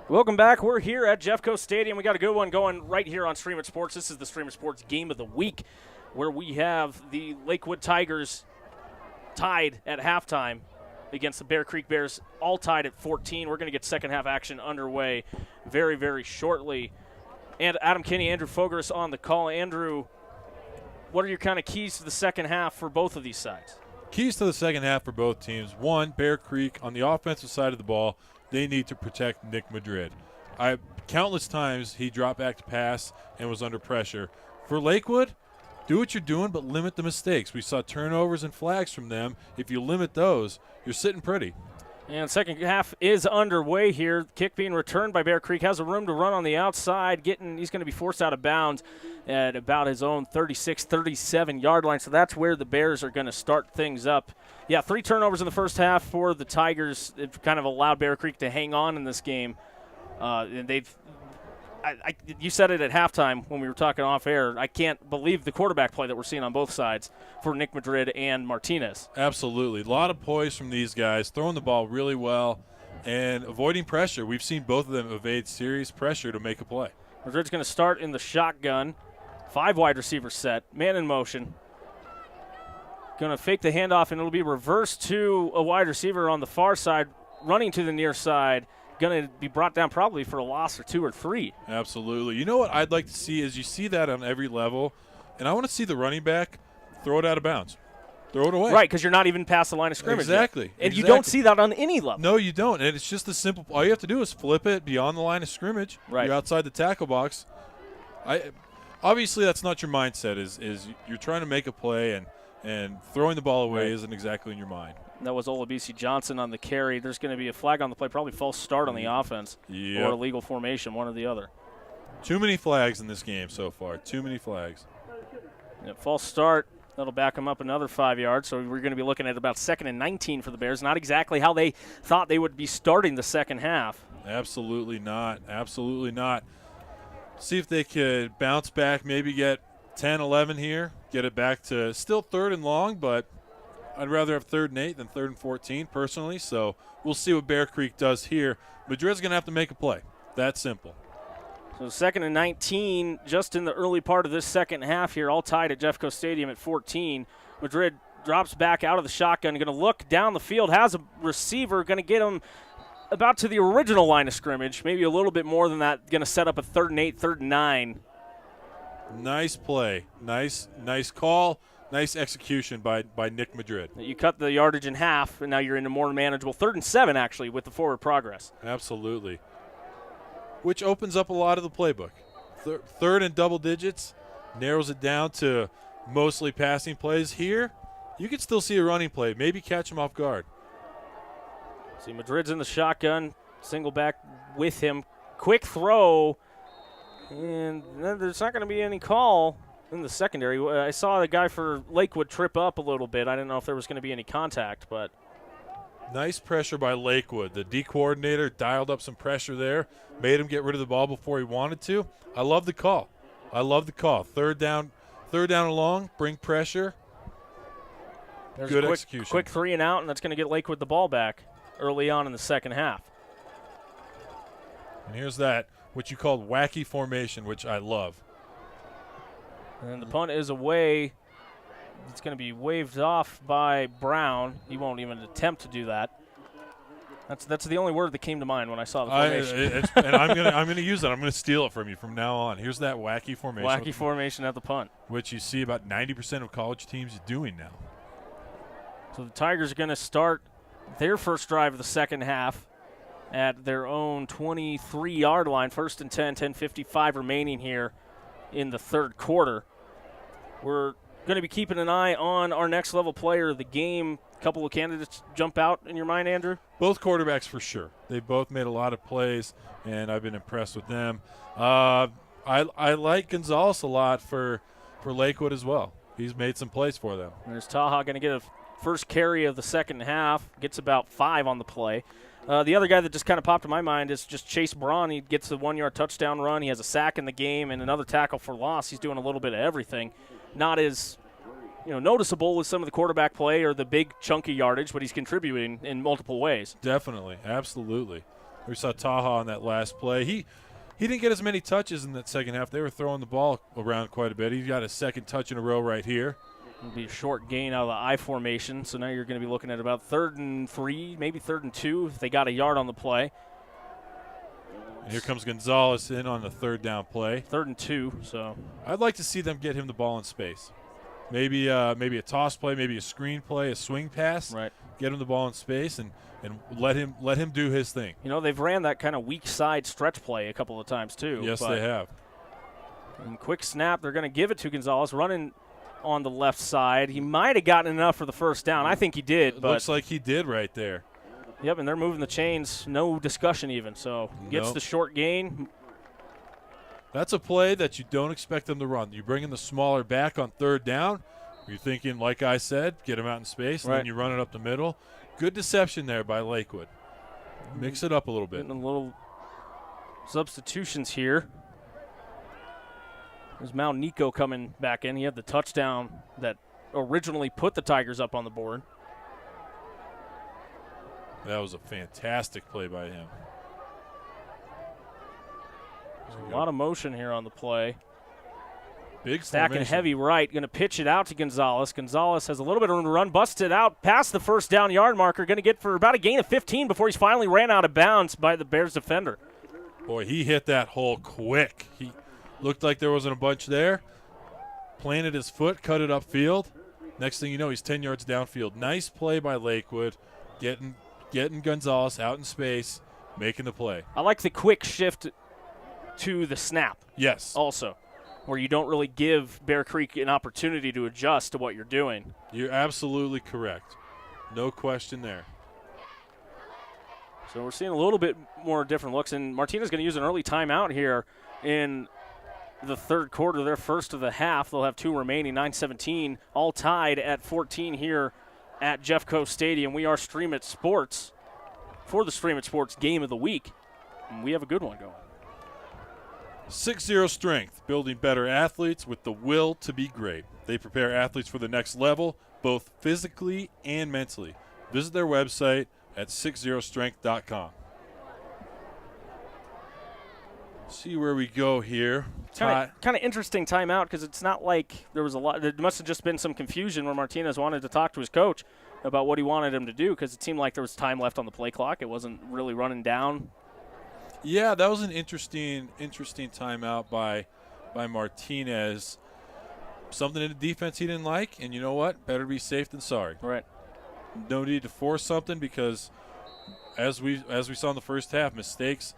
Welcome back. We're here at Jeffco Stadium. We got a good one going right here on Stream It Sports. This is the Stream It Sports Game of the Week, where we have the Lakewood Tigers tied at halftime against the Bear Creek Bears, all tied at 14. We're going to get second half action underway very, very shortly. And Adam Kinney, Andrew Fogoros on the call. Andrew, what are your kind of keys to the second half for both of these sides? Keys to the second half for both teams. One, Bear Creek, on the offensive side of the ball, they need to protect Nick Madrid. Countless times he dropped back to pass and was under pressure. For Lakewood, do what you're doing, but limit the mistakes. We saw turnovers and flags from them. If you limit those, you're sitting pretty. And second half is underway here. Kick being returned by Bear Creek. Has a room to run on the outside. He's going to be forced out of bounds at about his own 36, 37-yard line. So that's where the Bears are going to start things up. Yeah, 3 turnovers in the first half for the Tigers. It kind of allowed Bear Creek to hang on in this game. And you said it at halftime when we were talking off air. I can't believe the quarterback play that we're seeing on both sides for Nick Madrid and Martinez. Absolutely. A lot of poise from these guys, throwing the ball really well and avoiding pressure. We've seen both of them evade serious pressure to make a play. Madrid's going to start in the shotgun. 5 wide receiver set, man in motion. Going to fake the handoff, and it'll be reversed to a wide receiver on the far side, running to the near side. Going to be brought down probably for a loss or 2 or 3. Absolutely. You know what I'd like to see is you see that on every level, and I want to see the running back throw it out of bounds. Throw it away. Right, because you're not even past the line of scrimmage Exactly. yet. And you don't see that on any level. No, you don't. And it's just a simple – all you have to do is flip it beyond the line of scrimmage. Right. You're outside the tackle box. Obviously, that's not your mindset is you're trying to make a play, and throwing the ball away isn't exactly in your mind. That was Olabisi Johnson on the carry. There's going to be a flag on the play, probably false start on the offense or illegal formation, one or the other. Too many flags in this game so far. Too many flags. Yeah, false start. That'll back them up another 5 yards. So we're going to be looking at about 2nd and 19 for the Bears. Not exactly how they thought they would be starting the second half. Absolutely not. Absolutely not. See if they could bounce back, maybe get 10, 11 here, get it back to still 3rd and long, but I'd rather have 3rd and 8 than 3rd and 14 personally. So we'll see what Bear Creek does here. Madrid's going to have to make a play. That simple. So 2nd and 19 just in the early part of this second half here, all tied at Jeffco Stadium at 14. Madrid drops back out of the shotgun, going to look down the field, has a receiver, going to get him about to the original line of scrimmage, maybe a little bit more than that, going to set up a 3rd and 8, 3rd and 9. Nice play. Nice call. Nice execution by Nick Madrid. You cut the yardage in half, and now you're in a more manageable 3rd and 7, actually, with the forward progress. Absolutely. Which opens up a lot of the playbook. 3rd and double digits, narrows it down to mostly passing plays. Here, you can still see a running play. Maybe catch him off guard. See, Madrid's in the shotgun, single back with him. Quick throw, and then there's not going to be any call in the secondary. I saw the guy for Lakewood trip up a little bit. I didn't know if there was going to be any contact, but. Nice pressure by Lakewood. The D coordinator dialed up some pressure there, made him get rid of the ball before he wanted to. I love the call. 3rd down and long, bring pressure. There's Good a execution. Quick 3 and out, and that's going to get Lakewood the ball back early on in the second half. And here's that, what you called wacky formation, which I love. And the punt is away. It's going to be waved off by Brown. He won't even attempt to do that. That's the only word that came to mind when I saw the formation. And I'm gonna use that. I'm gonna steal it from you from now on. Here's that wacky formation. Wacky formation at the punt, which you see about 90% of college teams doing now. So the Tigers are going to start their first drive of the second half at their own 23-yard line. 1st and 10, 10:55 remaining here in the third quarter. We're going to be keeping an eye on our next level player of the game. A couple of candidates jump out in your mind, Andrew? Both quarterbacks for sure. They both made a lot of plays, and I've been impressed with them. I like Gonzalez a lot for Lakewood as well. He's made some plays for them. There's Taha going to get a first carry of the second half, gets about 5 on the play. The other guy that just kind of popped in my mind is just Chase Braun. He gets the 1-yard touchdown run. He has a sack in the game and another tackle for loss. He's doing a little bit of everything. Not as noticeable as some of the quarterback play or the big chunky yardage, but he's contributing in multiple ways. Definitely, absolutely. We saw Taha on that last play. He didn't get as many touches in that second half. They were throwing the ball around quite a bit. He got a second touch in a row right here. It'll be a short gain out of the I formation, so now you're going to be looking at about 3rd and 3, maybe 3rd and 2 if they got a yard on the play. And here comes Gonzalez in on the 3rd down play. 3rd and 2, so. I'd like to see them get him the ball in space. Maybe a toss play, maybe a screen play, a swing pass. Right. Get him the ball in space and let him do his thing. You know, they've ran that kind of weak side stretch play a couple of times too. Yes, they have. And quick snap, they're going to give it to Gonzalez, running on the left side. He might have gotten enough for the first down. I think he did. But looks like he did right there. Yep, and they're moving the chains. No discussion even. So gets the short gain. That's a play that you don't expect them to run. You bring in the smaller back on 3rd down. You're thinking, like I said, get him out in space, and then you run it up the middle. Good deception there by Lakewood. Mix it up a little bit. Getting a little substitutions here. There's Mal Nico coming back in. He had the touchdown that originally put the Tigers up on the board. That was a fantastic play by him. There's a lot of motion here on the play. Big stacking heavy right, going to pitch it out to Gonzalez. Gonzalez has a little bit of room to run, busted out past the 1st down yard marker, going to get for about a gain of 15 before he's finally ran out of bounds by the Bears defender. Boy, he hit that hole quick. He looked like there wasn't a bunch there. Planted his foot, cut it upfield. Next thing you know, he's 10 yards downfield. Nice play by Lakewood, getting Gonzalez out in space, making the play. I like the quick shift to the snap. Yes. Also, where you don't really give Bear Creek an opportunity to adjust to what you're doing. You're absolutely correct. No question there. So we're seeing a little bit more different looks, and Martinez going to use an early timeout here in the 3rd quarter, their first of the half. They'll have 2 remaining, 9:17, all tied at 14 here at Jeffco Stadium. We are Stream It Sports for the Stream It Sports Game of the Week, and we have a good one going. 6-0 Strength, building better athletes with the will to be great. They prepare athletes for the next level, both physically and mentally. Visit their website at 60strength.com. See where we go here. Kind of interesting timeout because it's not like there was a lot. There must have just been some confusion where Martinez wanted to talk to his coach about what he wanted him to do because it seemed like there was time left on the play clock. It wasn't really running down. Yeah, that was an interesting timeout by Martinez. Something in the defense he didn't like, and you know what? Better be safe than sorry. Right. No need to force something because, as we saw in the first half, mistakes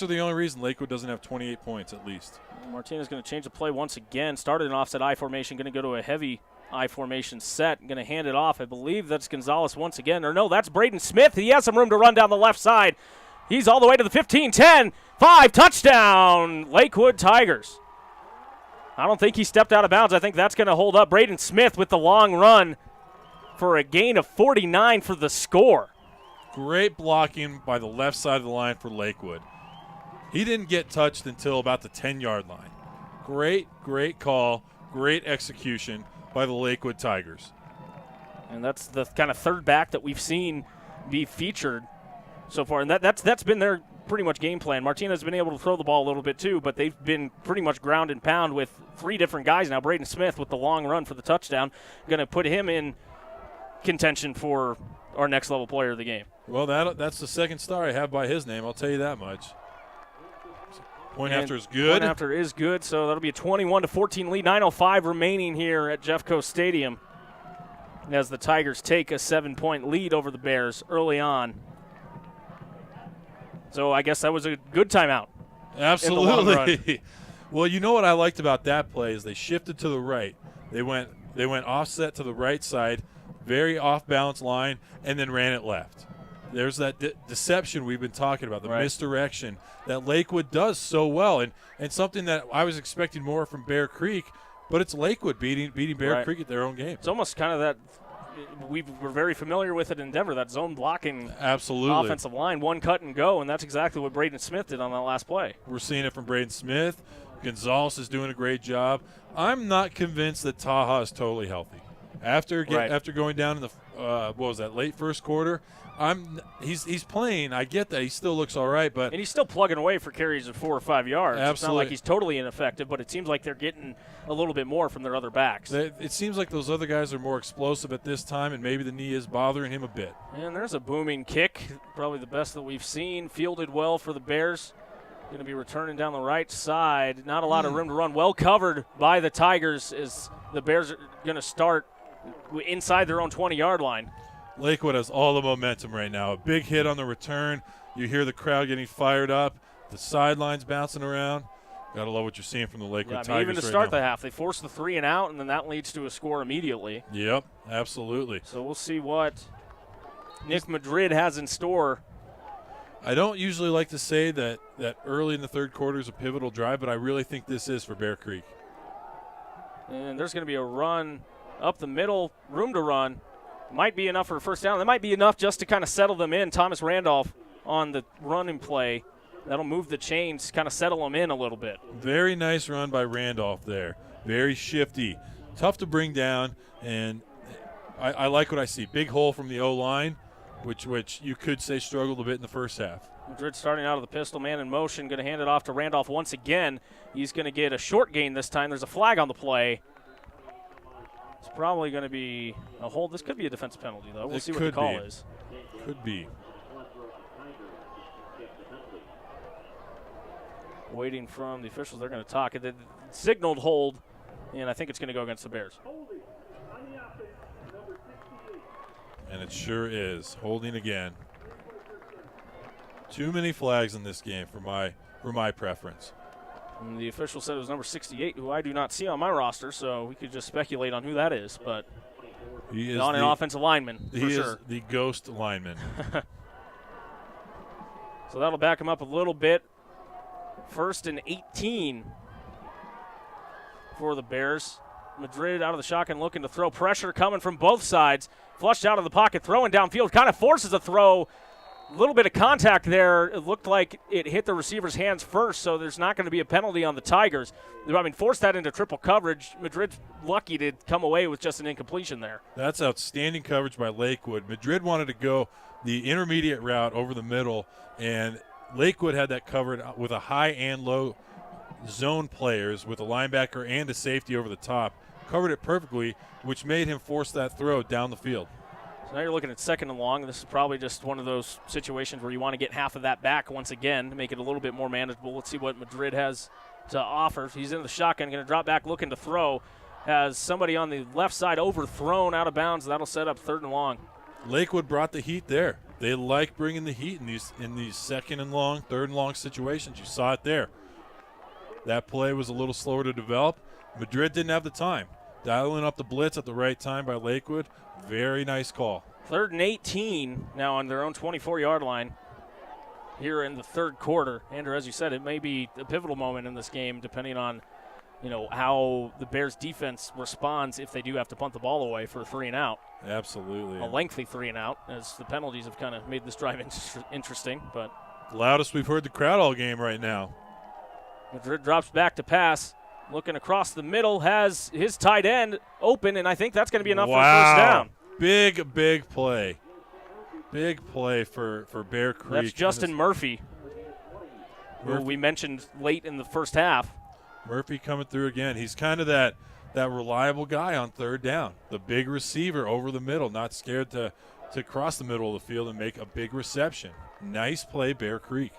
are the only reason Lakewood doesn't have 28 points at least. Martinez going to change the play once again. Started an offset I formation, going to go to a heavy I formation set. Going to hand it off. I believe that's Gonzalez once again. Or no, that's Braden Smith. He has some room to run down the left side. He's all the way to the 15, 10, 5, touchdown, Lakewood Tigers. I don't think he stepped out of bounds. I think that's going to hold up. Braden Smith with the long run for a gain of 49 for the score. Great blocking by the left side of the line for Lakewood. He didn't get touched until about the 10-yard line. Great call, great execution by the Lakewood Tigers. And that's the kind of third back that we've seen be featured so far, and that's been their pretty much game plan. Martinez has been able to throw the ball a little bit too, but they've been pretty much ground and pound with 3 different guys now. Braden Smith with the long run for the touchdown, going to put him in contention for our next level player of the game. Well, that's the second star I have by his name, I'll tell you that much. Point after is good. Point after is good, so that'll be a 21-14 lead. 9:05 remaining here at Jeffco Stadium as the Tigers take a 7-point lead over the Bears early on. So I guess that was a good timeout. Absolutely. Well, you know what I liked about that play is they shifted to the right. They went offset to the right side, very off-balance line, and then ran it left. There's that deception we've been talking about, the misdirection that Lakewood does so well, and something that I was expecting more from Bear Creek, but it's Lakewood beating Bear Creek at their own game. It's almost kind of that we're very familiar with it in Denver, that zone blocking offensive line, one cut and go, and that's exactly what Braden Smith did on that last play. We're seeing it from Braden Smith. Gonzalez is doing a great job. I'm not convinced that Taha is totally healthy. After Right. after going down in the what was that, late first quarter, he's playing. I get that he still looks all right, but And he's still plugging away for carries of 4 or 5 yards. Absolutely. It's not like he's totally ineffective, but it seems like they're getting a little bit more from their other backs. it seems like those other guys are more explosive at this time, and maybe the knee is bothering him a bit. And there's a booming kick, probably the best that we've seen, fielded well for the Bears. Going to be returning down the right side. Not a lot of room to run. Well covered by the Tigers as the Bears are going to start inside their own 20-yard line. Lakewood has all the momentum right now. A big hit on the return. You hear the crowd getting fired up. The sidelines bouncing around. Gotta love what you're seeing from the Lakewood Tigers even to right start now. the half, they force the 3 and out, and then that leads to a score immediately. Yep, absolutely. So we'll see what Nick Madrid has in store. I don't usually like to say that early in the third quarter is a pivotal drive, but I really think this is for Bear Creek. And there's going to be a run up the middle, room to run. Might be enough for a first down. That might be enough just to kind of settle them in. Thomas Randolph on the running play. That'll move the chains, kind of settle them in a little bit. Very nice run by Randolph there. Very shifty. Tough to bring down, and I like what I see. Big hole from the O-line, which you could say struggled a bit in the first half. Madrid starting out of the pistol, man in motion, going to hand it off to Randolph once again. He's going to get a short gain this time. There's a flag on the play. It's probably going to be a hold. This could be a defensive penalty, though. We'll see what the call is. Could be. Waiting from the officials. They're going to talk. It signaled hold, and I think it's going to go against the Bears. And it sure is. Holding again. Too many flags in this game for my preference. And the official said it was number 68, who I do not see on my roster, so we could just speculate on who that is. But he is on an offensive lineman, for he sure. is the ghost lineman. So that'll back him up a little bit. 1st and 18 for the Bears. Madrid out of the shotgun looking to throw. Pressure coming from both sides. Flushed out of the pocket, throwing downfield. Kind of forces a throw. A little bit of contact there. It looked like it hit the receiver's hands first, so there's not going to be a penalty on the Tigers. I mean, force that into triple coverage. Madrid's lucky to come away with just an incompletion there. That's outstanding coverage by Lakewood. Madrid wanted to go the intermediate route over the middle, and Lakewood had that covered with a high and low zone players with a linebacker and a safety over the top. Covered it perfectly, which made him force that throw down the field. So now you're looking at 2nd and long. This is probably just one of those situations where you want to get half of that back once again to make it a little bit more manageable. Let's see what Madrid has to offer. He's in the shotgun, going to drop back, looking to throw. Has somebody on the left side overthrown out of bounds. That'll set up 3rd and long. Lakewood brought the heat there. They like bringing the heat in these 2nd and long, 3rd and long situations. You saw it there. That play was a little slower to develop. Madrid didn't have the time. Dialing up the blitz at the right time by Lakewood. Very nice call. 3rd and 18 now on their own 24-yard line here in the 3rd quarter. Andrew, as you said, it may be a pivotal moment in this game depending on, how the Bears defense responds if they do have to punt the ball away for a 3 and out. Absolutely. A lengthy 3 and out, as the penalties have kind of made this drive interesting. But loudest we've heard the crowd all game right now. Madrid drops back to pass. Looking across the middle, has his tight end open, and I think that's going to be enough for a first down. Big play. Big play for Bear Creek. That's Justin Murphy, who we mentioned late in the first half. Murphy coming through again. He's kind of that reliable guy on 3rd down. The big receiver over the middle, not scared to cross the middle of the field and make a big reception. Nice play, Bear Creek.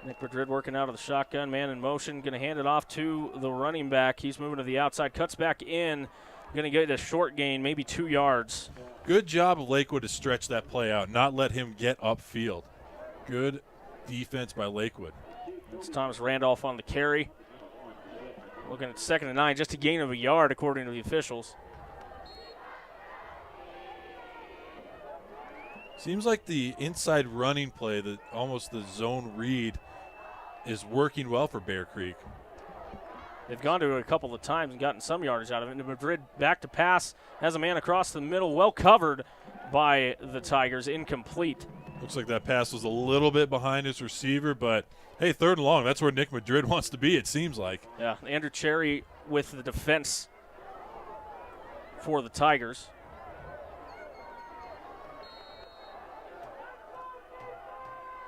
Nick Madrid working out of the shotgun, man in motion, going to hand it off to the running back. He's moving to the outside, cuts back in, going to get a short gain, maybe 2 yards. Good job of Lakewood to stretch that play out, not let him get upfield. Good defense by Lakewood. It's Thomas Randolph on the carry. Looking at 2nd and 9, just a gain of a yard according to the officials. Seems like the inside running play, almost the zone read, is working well for Bear Creek. They've gone to it a couple of times and gotten some yardage out of it. Madrid back to pass, has a man across the middle, well covered by the Tigers, incomplete. Looks like that pass was a little bit behind his receiver, but hey, 3rd and long, that's where Nick Madrid wants to be, it seems like. Yeah, Andrew Cherry with the defense for the Tigers.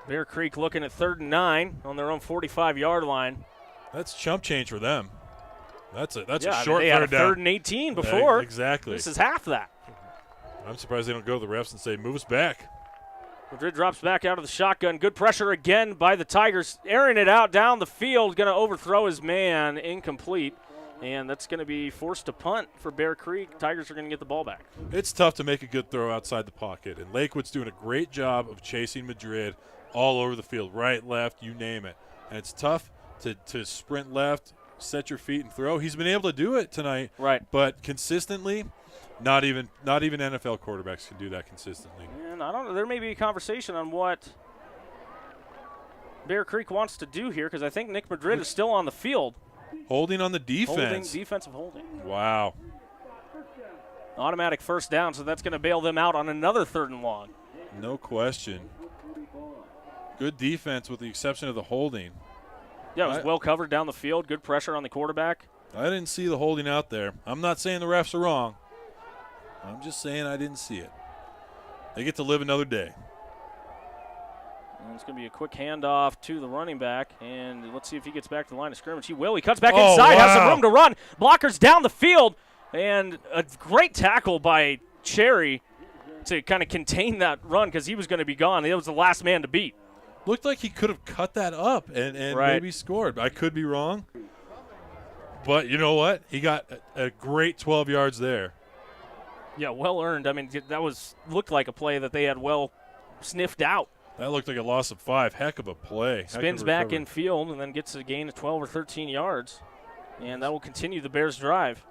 Bear Creek looking at 3rd and 9 on their own 45-yard line. That's chump change for them. That's a Yeah, short they had a third down. 3rd and 18 before. Exactly. This is half that. I'm surprised they don't go to the refs and say, move us back. Madrid drops back out of the shotgun. Good pressure again by the Tigers. Airing it out down the field. Going to overthrow his man. Incomplete. And that's going to be forced to punt for Bear Creek. Tigers are going to get the ball back. It's tough to make a good throw outside the pocket, and Lakewood's doing a great job of chasing Madrid all over the field, right, left, you name it. And it's tough to sprint left, set your feet, and throw. He's been able to do it tonight, right? But consistently, not even NFL quarterbacks can do that consistently. And I don't know. There may be a conversation on what Bear Creek wants to do here, because I think Nick Madrid is still on the field. Holding on the defense. Defensive holding. Wow. Automatic first down, so that's going to bail them out on another 3rd and long. No question. Good defense with the exception of the holding. Yeah, it was well covered down the field. Good pressure on the quarterback. I didn't see the holding out there. I'm not saying the refs are wrong. I'm just saying I didn't see it. They get to live another day. And it's going to be a quick handoff to the running back, and let's see if he gets back to the line of scrimmage. He will. He cuts back inside, has some room to run. Blockers down the field, and a great tackle by Cherry to kind of contain that run because he was going to be gone. He was the last man to beat. Looked like he could have cut that up and maybe scored. I could be wrong. But you know what? He got a great 12 yards there. Yeah, well earned. I mean, that looked like a play that they had well sniffed out. That looked like a loss of 5. Heck of a play. Spins back in field and then gets a gain of 12 or 13 yards. And that will continue the Bears' drive.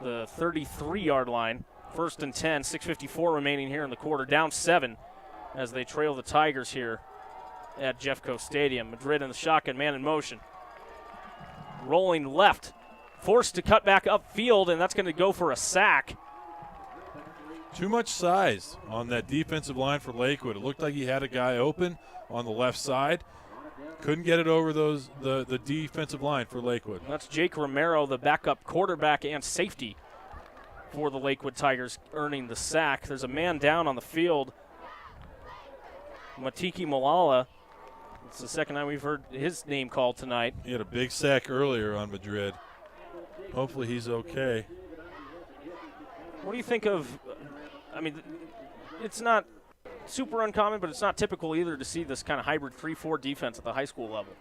The 33-yard line. 1st and 10, 6:54 remaining here in the quarter. Down 7 as they trail the Tigers here at Jeffco Stadium. Madrid in the shotgun, man in motion. Rolling left. Forced to cut back upfield, and that's going to go for a sack. Too much size on that defensive line for Lakewood. It looked like he had a guy open on the left side. Couldn't get it over the defensive line for Lakewood. That's Jake Romero, the backup quarterback and safety for the Lakewood Tigers, earning the sack. There's a man down on the field. Matiki Malala. It's the second time we've heard his name called tonight. He had a big sack earlier on Madrid. Hopefully he's okay. What do you think of, I mean, it's not super uncommon, but it's not typical either to see this kind of hybrid 3-4 defense at the high school level.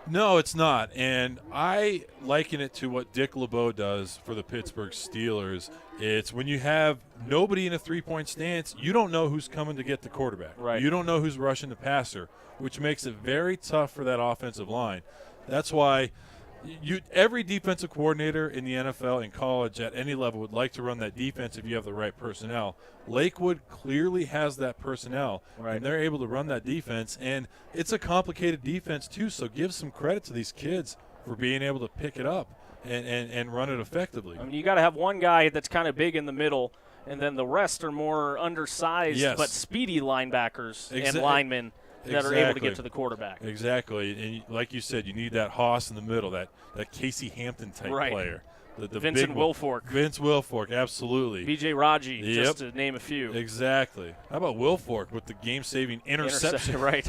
No, it's not. And I liken it to what Dick LeBeau does for the Pittsburgh Steelers. It's when you have nobody in a three-point stance, you don't know who's coming to get the quarterback. Right. You don't know who's rushing the passer, which makes it very tough for that offensive line. That's why every defensive coordinator in the NFL and college at any level would like to run that defense if you have the right personnel. Lakewood clearly has that personnel, and they're able to run that defense. And it's a complicated defense, too, so give some credit to these kids for being able to pick it up and run it effectively. I mean, you got to have one guy that's kind of big in the middle, and then the rest are more undersized but speedy linebackers and linemen that are able to get to the quarterback. Exactly. And like you said, you need that hoss in the middle, that Casey Hampton-type player. The Vincent Wilfork. Vince Wilfork, absolutely. B.J. Raji, just to name a few. Exactly. How about Wilfork with the game-saving interception? Right.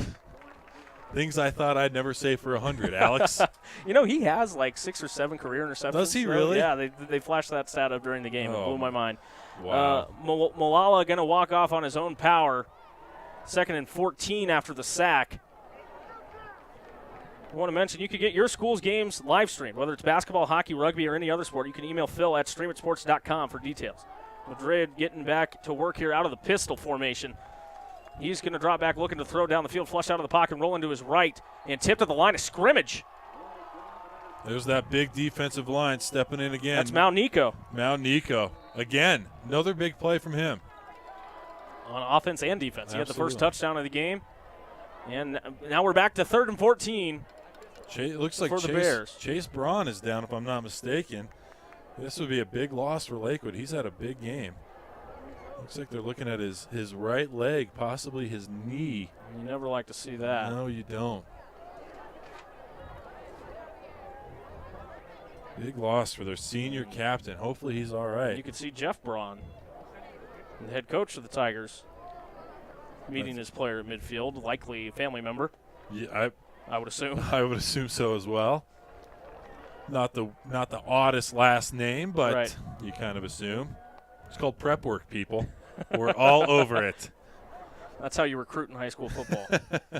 Things I thought I'd never say for 100, Alex. You know, he has like 6 or 7 career interceptions. Does he really? Yeah, they flashed that stat up during the game. It blew my mind. Wow. Malala going to walk off on his own power. 2nd and 14 after the sack. I want to mention you can get your school's games live streamed, whether it's basketball, hockey, rugby, or any other sport. You can email Phil at streamitsports.com for details. Madrid getting back to work here out of the pistol formation. He's going to drop back, looking to throw down the field, flush out of the pocket, roll into his right, and tip to the line of scrimmage. There's that big defensive line stepping in again. That's Mount Nico. Mount Nico. Again, another big play from him. On offense and defense. He had the first touchdown of the game. And now we're back to 3rd and 14. It looks like the Bears. Chase Braun is down, if I'm not mistaken. This would be a big loss for Lakewood. He's had a big game. Looks like they're looking at his right leg, possibly his knee. You never like to see that. No, you don't. Big loss for their senior captain. Hopefully he's all right. You can see Jeff Braun, the head coach of the Tigers, meeting his player at midfield, likely a family member. Yeah, I would assume. I would assume so as well. Not the oddest last name, but right. You kind of assume. It's called prep work, people. We're all over it. That's how you recruit in high school football.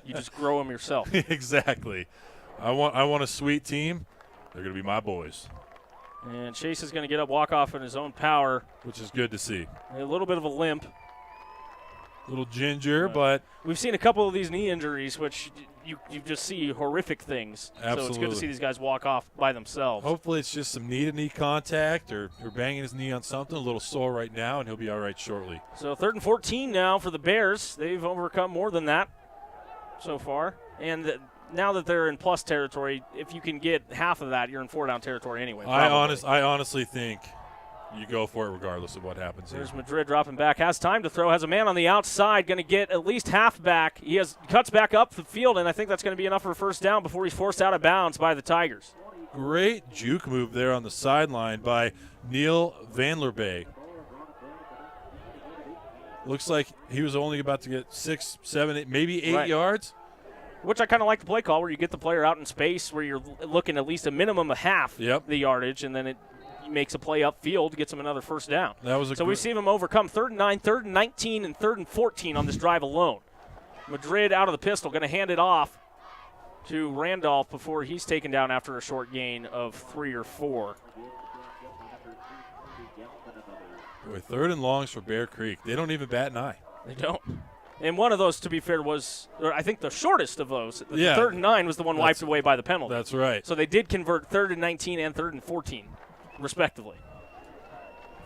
You just grow them yourself. Exactly. I want a sweet team. They're going to be my boys. And Chase is going to get up, walk off in his own power. Which is good to see. A little bit of a limp. Little ginger, but we've seen a couple of these knee injuries, which you just see horrific things. Absolutely. So it's good to see these guys walk off by themselves. Hopefully it's just some knee-to-knee contact or banging his knee on something, a little sore right now, and he'll be all right shortly. So 3rd and 14 now for the Bears. They've overcome more than that so far. And now that they're in plus territory, if you can get half of that, you're in 4-down territory anyway. I honestly think you go for it regardless of what happens here. There's Madrid dropping back. Has time to throw. Has a man on the outside. Going to get at least half back. He cuts back up the field, and I think that's going to be enough for a first down before he's forced out of bounds by the Tigers. Great juke move there on the sideline by Neil Vanlerbe. Looks like he was only about to get 6, 7, 8, maybe 8 yards. Which I kind of like the play call where you get the player out in space where you're looking at least a minimum of half the yardage, and then it makes a play upfield, gets him another first down. So we see him overcome 3rd and 9, 3rd and 19, and 3rd and 14 on this drive alone. Madrid out of the pistol, going to hand it off to Randolph before he's taken down after a short gain of 3 or 4. Boy, 3rd and longs for Bear Creek. They don't even bat an eye. They don't. And one of those, to be fair, was, or I think the shortest of those. The 3rd and 9 was the one wiped away by the penalty. That's right. So they did convert 3rd and 19 and 3rd and 14, respectively.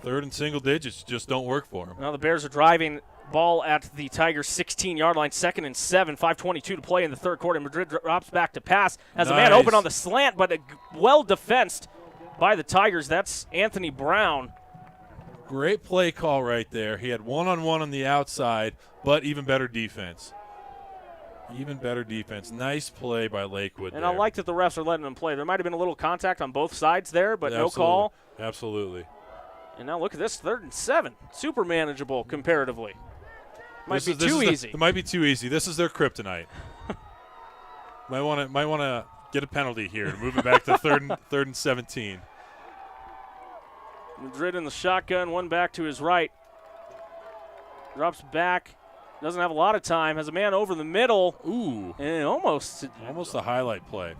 3rd and single digits just don't work for them. Now the Bears are driving ball at the Tigers' 16-yard line, 2nd and 7, 5:22 to play in the third quarter. Madrid drops back to pass. Has a man open on the slant, but well defensed by the Tigers. That's Anthony Brown. Great play call right there. He had one-on-one on the outside, but even better defense. Even better defense. Nice play by Lakewood And there. I like that the refs are letting them play. There might have been a little contact on both sides there, but no call. Absolutely. And now look at this, 3rd and 7. Super manageable comparatively. Might be too easy. It might be too easy. This is their kryptonite. might want to get a penalty here to move it back to 3rd and 17. Madrid in the shotgun, one back to his right. Drops back. Doesn't have a lot of time. Has a man over the middle. Ooh. And almost a highlight play. It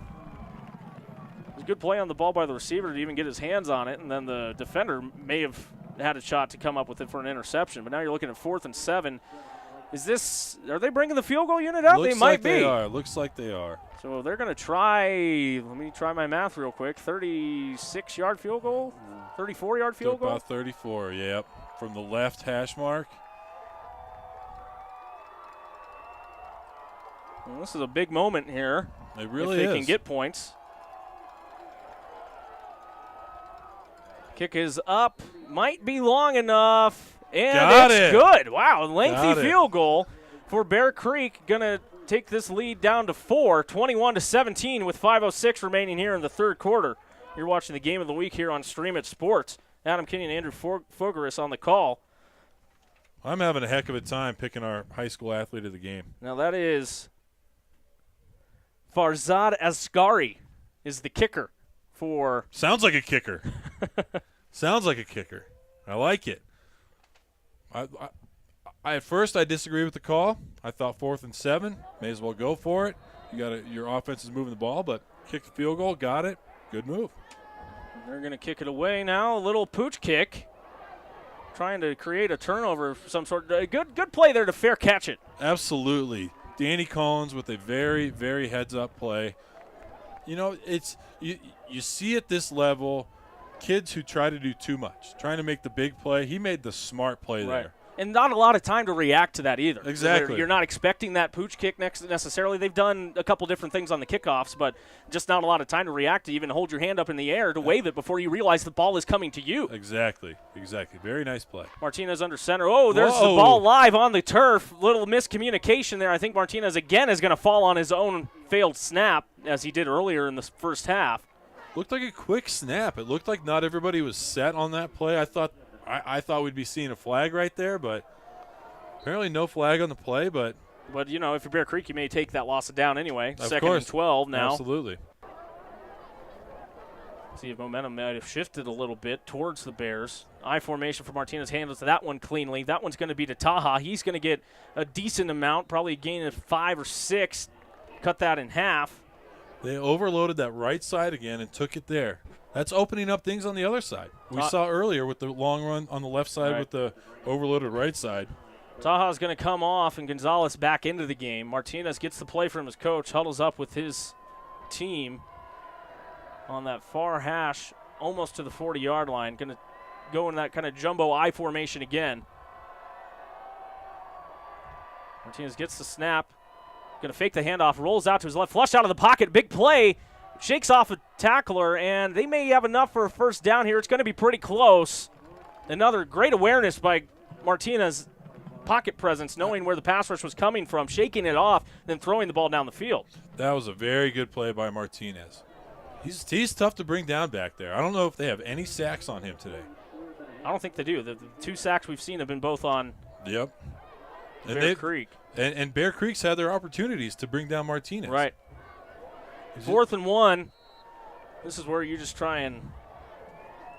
was a good play on the ball by the receiver to even get his hands on it, and then the defender may have had a shot to come up with it for an interception. But now you're looking at 4th and 7. Are they bringing the field goal unit out? They might be. They are. Looks like they are. So they're going to try, let me try my math real quick, 36-yard field goal? 34-yard field goal? About 34, yep. From the left hash mark. Well, this is a big moment here. It really is. If they can get points. Kick is up. Might be long enough. And it's good. Wow, lengthy field goal for Bear Creek. Going to take this lead down to 4, 21-17 with 5:06 remaining here in the third quarter. You're watching the game of the week here on Stream It Sports. Adam Kinney and Andrew Fogoros on the call. I'm having a heck of a time picking our high school athlete of the game. Now that is Farzad Asghari is the kicker for. Sounds like a kicker. Sounds like a kicker. I like it. At first I disagree with the call. I thought 4th and 7, may as well go for it. Your offense is moving the ball, but kick the field goal, got it. Good move. They're going to kick it away now. A little pooch kick, trying to create a turnover of some sort. Good play there to fair catch it. Absolutely. Danny Collins with a very, very heads-up play. You know, it's you see at this level kids who try to do too much, trying to make the big play. He made the smart play there. And not a lot of time to react to that either. Exactly. You're not expecting that pooch kick necessarily. They've done a couple different things on the kickoffs, but just not a lot of time to react to even hold your hand up in the air to wave it before you realize the ball is coming to you. Exactly. Very nice play. Martinez under center. Oh, there's the ball live on the turf. Little miscommunication there. I think Martinez again is going to fall on his own failed snap, as he did earlier in the first half. Looked like a quick snap. It looked like not everybody was set on that play. I thought we'd be seeing a flag right there, but apparently no flag on the play. But you know, if you're Bear Creek, you may take that loss down anyway. Of Second course. and 12 now. Absolutely. See if momentum might have shifted a little bit towards the Bears. I formation for Martinez, handles that one cleanly. That one's going to be to Taha. He's going to get a decent amount, probably a gain of 5 or 6. Cut that in half. They overloaded that right side again and took it there. That's opening up things on the other side. We saw earlier with the long run on the left side with the overloaded right side. Taha's going to come off and Gonzalez back into the game. Martinez gets the play from his coach, huddles up with his team on that far hash, almost to the 40-yard line. Going to go in that kind of jumbo I formation again. Martinez gets the snap. Going to fake the handoff, rolls out to his left, flushed out of the pocket, big play, shakes off a tackler, and they may have enough for a first down here. It's going to be pretty close. Another great awareness by Martinez, pocket presence, knowing where the pass rush was coming from, shaking it off, then throwing the ball down the field. That was a very good play by Martinez. He's tough to bring down back there. I don't know if they have any sacks on him today. I don't think they do. The 2 sacks we've seen have been both on Bear Creek. And Bear Creek's had their opportunities to bring down Martinez. Right. 4th and 1. This is where you just try and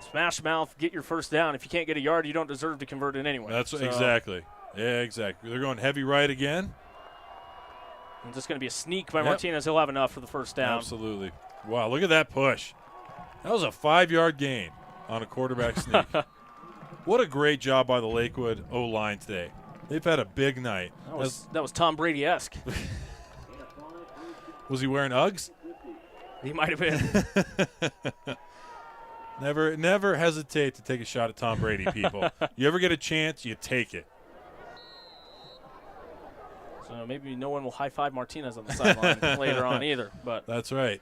smash mouth, get your first down. If you can't get a yard, you don't deserve to convert it anyway. That's exactly. Yeah, exactly. They're going heavy right again. And just going to be a sneak by Martinez. He'll have enough for the first down. Absolutely. Wow, look at that push. That was a 5-yard gain on a quarterback sneak. What a great job by the Lakewood O-line today. They've had a big night. That was Tom Brady-esque. Was he wearing Uggs? He might have been. Never hesitate to take a shot at Tom Brady, people. You ever get a chance, you take it. So maybe no one will high-five Martinez on the sideline later on either. But that's right.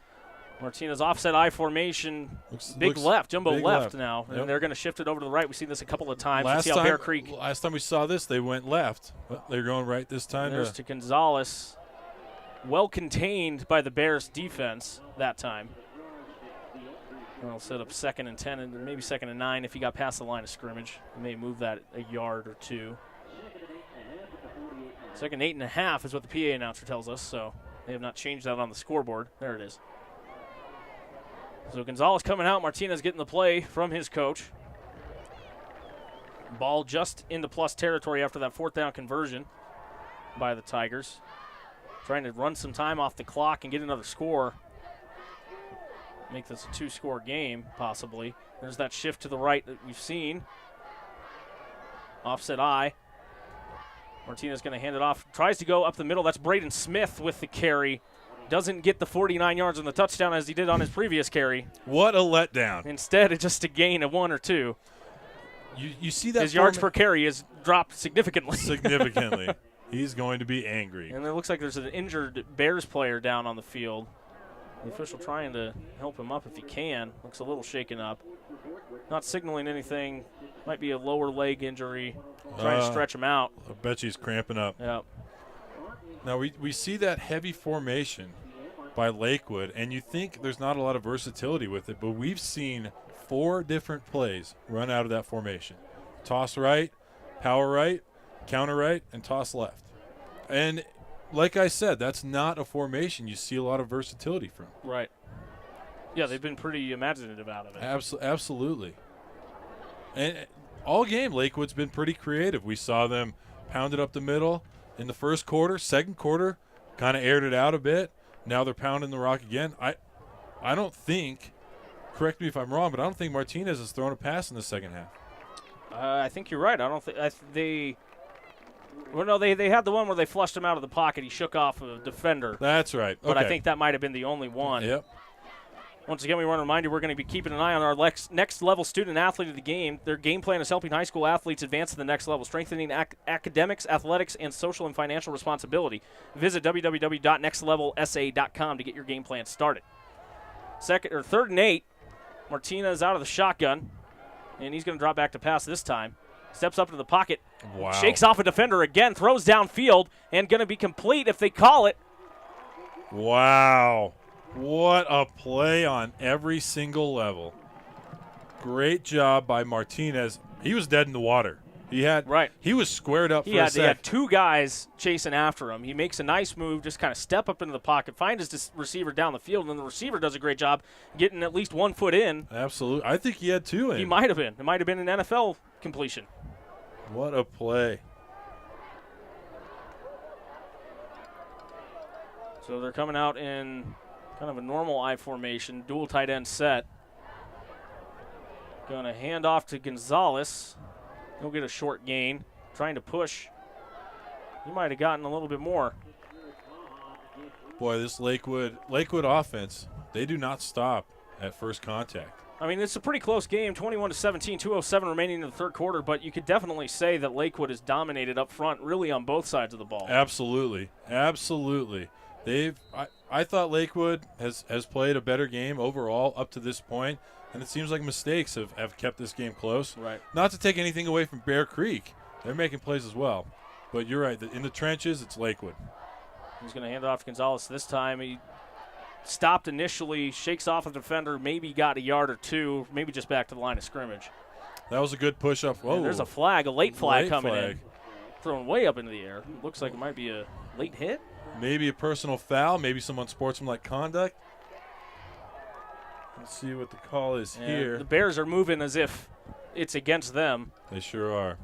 Martinez offset I formation, big left, jumbo left now. Yep. And they're going to shift it over to the right. We've seen this a couple of times. Last Bear time we saw this, they went left. But they're going right this time. There's to Gonzalez. Well contained by the Bears defense that time. They'll set up 2nd and 10 and maybe 2nd and 9 if he got past the line of scrimmage. He may move that a yard or 2. 2nd 8.5 is what the PA announcer tells us, so they have not changed that on the scoreboard. There it is. So Gonzalez coming out, Martinez getting the play from his coach. Ball just into plus territory after that 4th down conversion by the Tigers. Trying to run some time off the clock and get another score. Make this a 2-score game, possibly. There's that shift to the right that we've seen. Offset I. Martinez going to hand it off. Tries to go up the middle. That's Braden Smith with the carry. Doesn't get the 49 yards on the touchdown as he did on his previous carry. What a letdown. Instead, it's just a gain of 1 or 2. You see that his yards per carry has dropped significantly. Significantly. He's going to be angry. And it looks like there's an injured Bears player down on the field. The official trying to help him up if he can. Looks a little shaken up. Not signaling anything. Might be a lower leg injury. Trying to stretch him out. I bet he's cramping up. Yep. Now, we see that heavy formation by Lakewood, and you think there's not a lot of versatility with it, but we've seen 4 different plays run out of that formation. Toss right, power right, counter right, and toss left. And like I said, that's not a formation you see a lot of versatility from. Right. Yeah, they've been pretty imaginative out of it. Absolutely. And all game, Lakewood's been pretty creative. We saw them pound it up the middle in the first quarter. Second quarter, kind of aired it out a bit. Now they're pounding the rock again. I don't think, correct me if I'm wrong, but I don't think Martinez has thrown a pass in the second half. I think you're right. I don't think they had the one where they flushed him out of the pocket. He shook off a defender. That's right. But I think that might have been the only one. Yep. Once again, we want to remind you we're going to be keeping an eye on our next level student athlete of the game. Their game plan is helping high school athletes advance to the next level, strengthening academics, athletics, and social and financial responsibility. Visit www.nextlevelsa.com to get your game plan started. 3rd and 8. Martinez out of the shotgun, and he's going to drop back to pass this time. Steps up to the pocket, wow. Shakes off a defender again, throws downfield, and going to be complete if they call it. Wow. What a play on every single level. Great job by Martinez. He was dead in the water. He was squared up for a sec. He had two guys chasing after him. He makes a nice move, just kind of step up into the pocket, find his receiver down the field, and then the receiver does a great job getting at least 1 foot in. Absolutely. I think he had two in. He might have been. It might have been an NFL completion. What a play. So they're coming out in kind of a normal I formation, dual tight end set. Going to hand off to Gonzalez. He'll get a short gain. Trying to push. He might have gotten a little bit more. Boy, this Lakewood offense, they do not stop at first contact. I mean, it's a pretty close game, 21-17, 2:07 remaining in the third quarter, but you could definitely say that Lakewood has dominated up front really on both sides of the ball. Absolutely. I thought Lakewood has played a better game overall up to this point, and it seems like mistakes have kept this game close. Right. Not to take anything away from Bear Creek. They're making plays as well. But you're right. In the trenches, it's Lakewood. He's going to hand it off to Gonzalez this time. He stopped initially, shakes off a defender, maybe got a yard or two, maybe just back to the line of scrimmage. That was a good push-up. Oh, there's a flag, a late flag coming in. Thrown way up into the air. Looks like it might be a late hit. Maybe a personal foul, maybe some unsportsmanlike conduct. Let's see what the call is here. The Bears are moving as if it's against them. They sure are.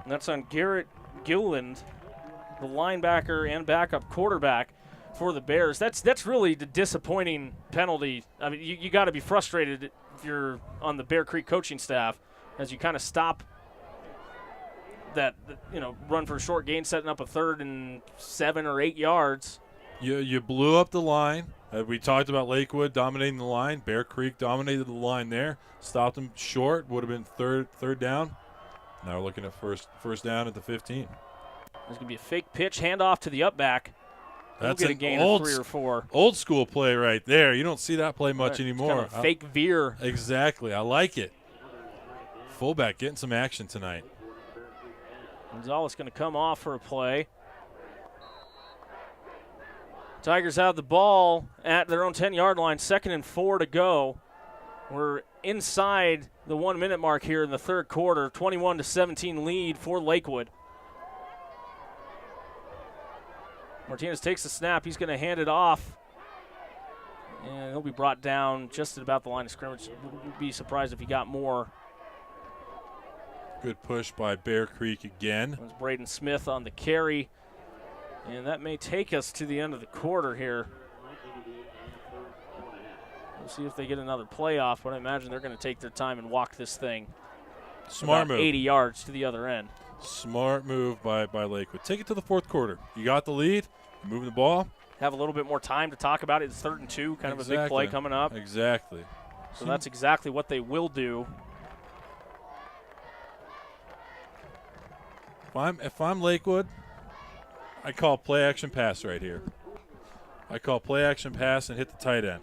And that's on Garrett Gilland, the linebacker and backup quarterback for the Bears. That's really the disappointing penalty. I mean, you got to be frustrated if you're on the Bear Creek coaching staff as you kind of stop that, run for a short gain, setting up a 3rd and 7 or 8 yards. You blew up the line. We talked about Lakewood dominating the line. Bear Creek dominated the line there. Stopped them short. Would have been third down. Now we're looking at first down at the 15. There's going to be a fake pitch, handoff to the up back. That's get a gain of 3 or 4. Old school play right there. You don't see that play much anymore. Kind of a fake veer. Exactly. I like it. Fullback getting some action tonight. Gonzalez going to come off for a play. Tigers have the ball at their own 10-yard line, 2nd and 4 to go. We're inside the 1-minute mark here in the third quarter, 21-17 lead for Lakewood. Martinez takes the snap. He's going to hand it off. And he'll be brought down just at about the line of scrimmage. Would be surprised if he got more. Good push by Bear Creek again. It was Braden Smith on the carry. And that may take us to the end of the quarter here. We'll see if they get another playoff, but I imagine they're going to take their time and walk this thing Smart move. 80 yards to the other end. Smart move by Lakewood. Take it to the fourth quarter. You got the lead. Moving the ball. Have a little bit more time to talk about it. It's 3rd and 2, kind of a big play coming up. Exactly. So that's exactly what they will do. If I'm Lakewood, I call play action pass right here. I call play action pass and hit the tight end.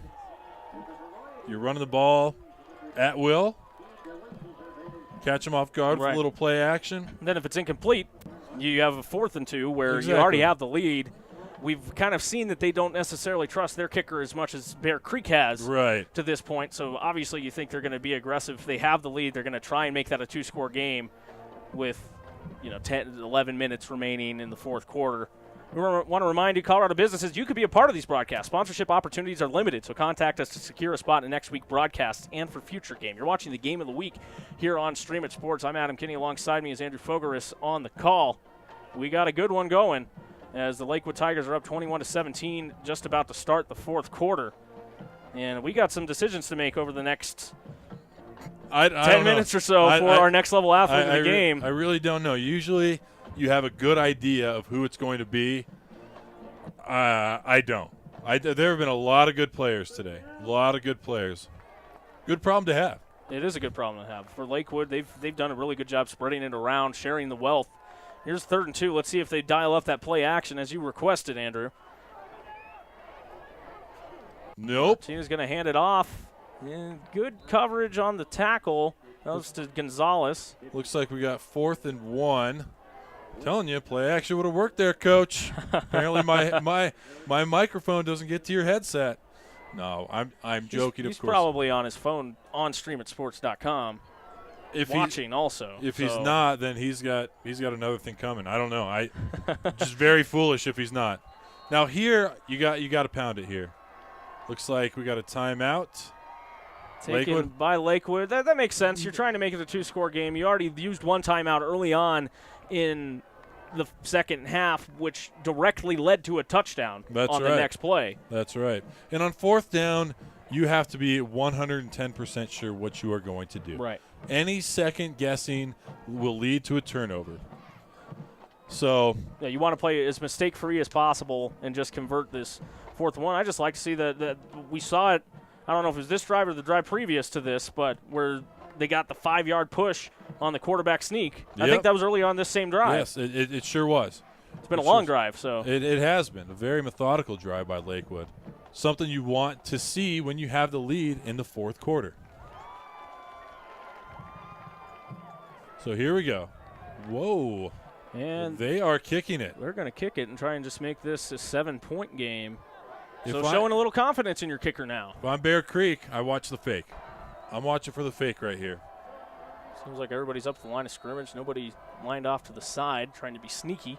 You're running the ball at will. Catch them off guard for a little play action. And then if it's incomplete, you have a 4th and 2 where Exactly. you already have the lead. We've kind of seen that they don't necessarily trust their kicker as much as Bear Creek has to this point. So obviously you think they're going to be aggressive. If they have the lead, they're going to try and make that a 2-score game with 10, 11 minutes remaining in the fourth quarter. We want to remind you, Colorado businesses, you could be a part of these broadcasts. Sponsorship opportunities are limited, so contact us to secure a spot in next week's broadcasts and for future game. You're watching the Game of the Week here on Stream It Sports. I'm Adam Kinney. Alongside me is Andrew Fogoros on the call. We got a good one going as the Lakewood Tigers are up 21-17, just about to start the fourth quarter. And we got some decisions to make over the next 10 minutes or so for our next level athlete in the game. I really don't know. Usually you have a good idea of who it's going to be. I don't. There have been a lot of good players today. A lot of good players. Good problem to have. It is a good problem to have. For Lakewood, they've done a really good job spreading it around, sharing the wealth. Here's 3rd and 2. Let's see if they dial up that play action as you requested, Andrew. Nope. Tina's going to hand it off. And good coverage on the tackle. That was to Gonzalez. Looks like we got 4th and 1. Telling you, play action would have worked there, Coach. Apparently my microphone doesn't get to your headset. No, I'm joking, of course. He's probably on his phone on streamatsports.com. Watching also. If he's not, then he's got another thing coming. I don't know. Just very foolish if he's not. Now here you got to pound it here. Looks like we got a timeout. Taken Lakewood. by Lakewood. That makes sense. You're trying to make it a 2-score game. You already used one timeout early on in the second half, which directly led to a touchdown the next play. That's right. And on 4th down, you have to be 110% sure what you are going to do. Right. Any second guessing will lead to a turnover. So yeah, you want to play as mistake-free as possible and just convert this 4th one. I just like to see that we saw it. I don't know if it was this drive or the drive previous to this, but where they got the 5-yard push on the quarterback sneak. Yep. I think that was early on this same drive. Yes, it sure was. It's been a long drive. So it has been a very methodical drive by Lakewood. Something you want to see when you have the lead in the 4th quarter. So here we go. Whoa. And they are kicking it. They're going to kick it and try and just make this a 7-point game. So showing a little confidence in your kicker now. If I'm Bear Creek, I watch the fake. I'm watching for the fake right here. Seems like everybody's up to the line of scrimmage. Nobody lined off to the side, trying to be sneaky.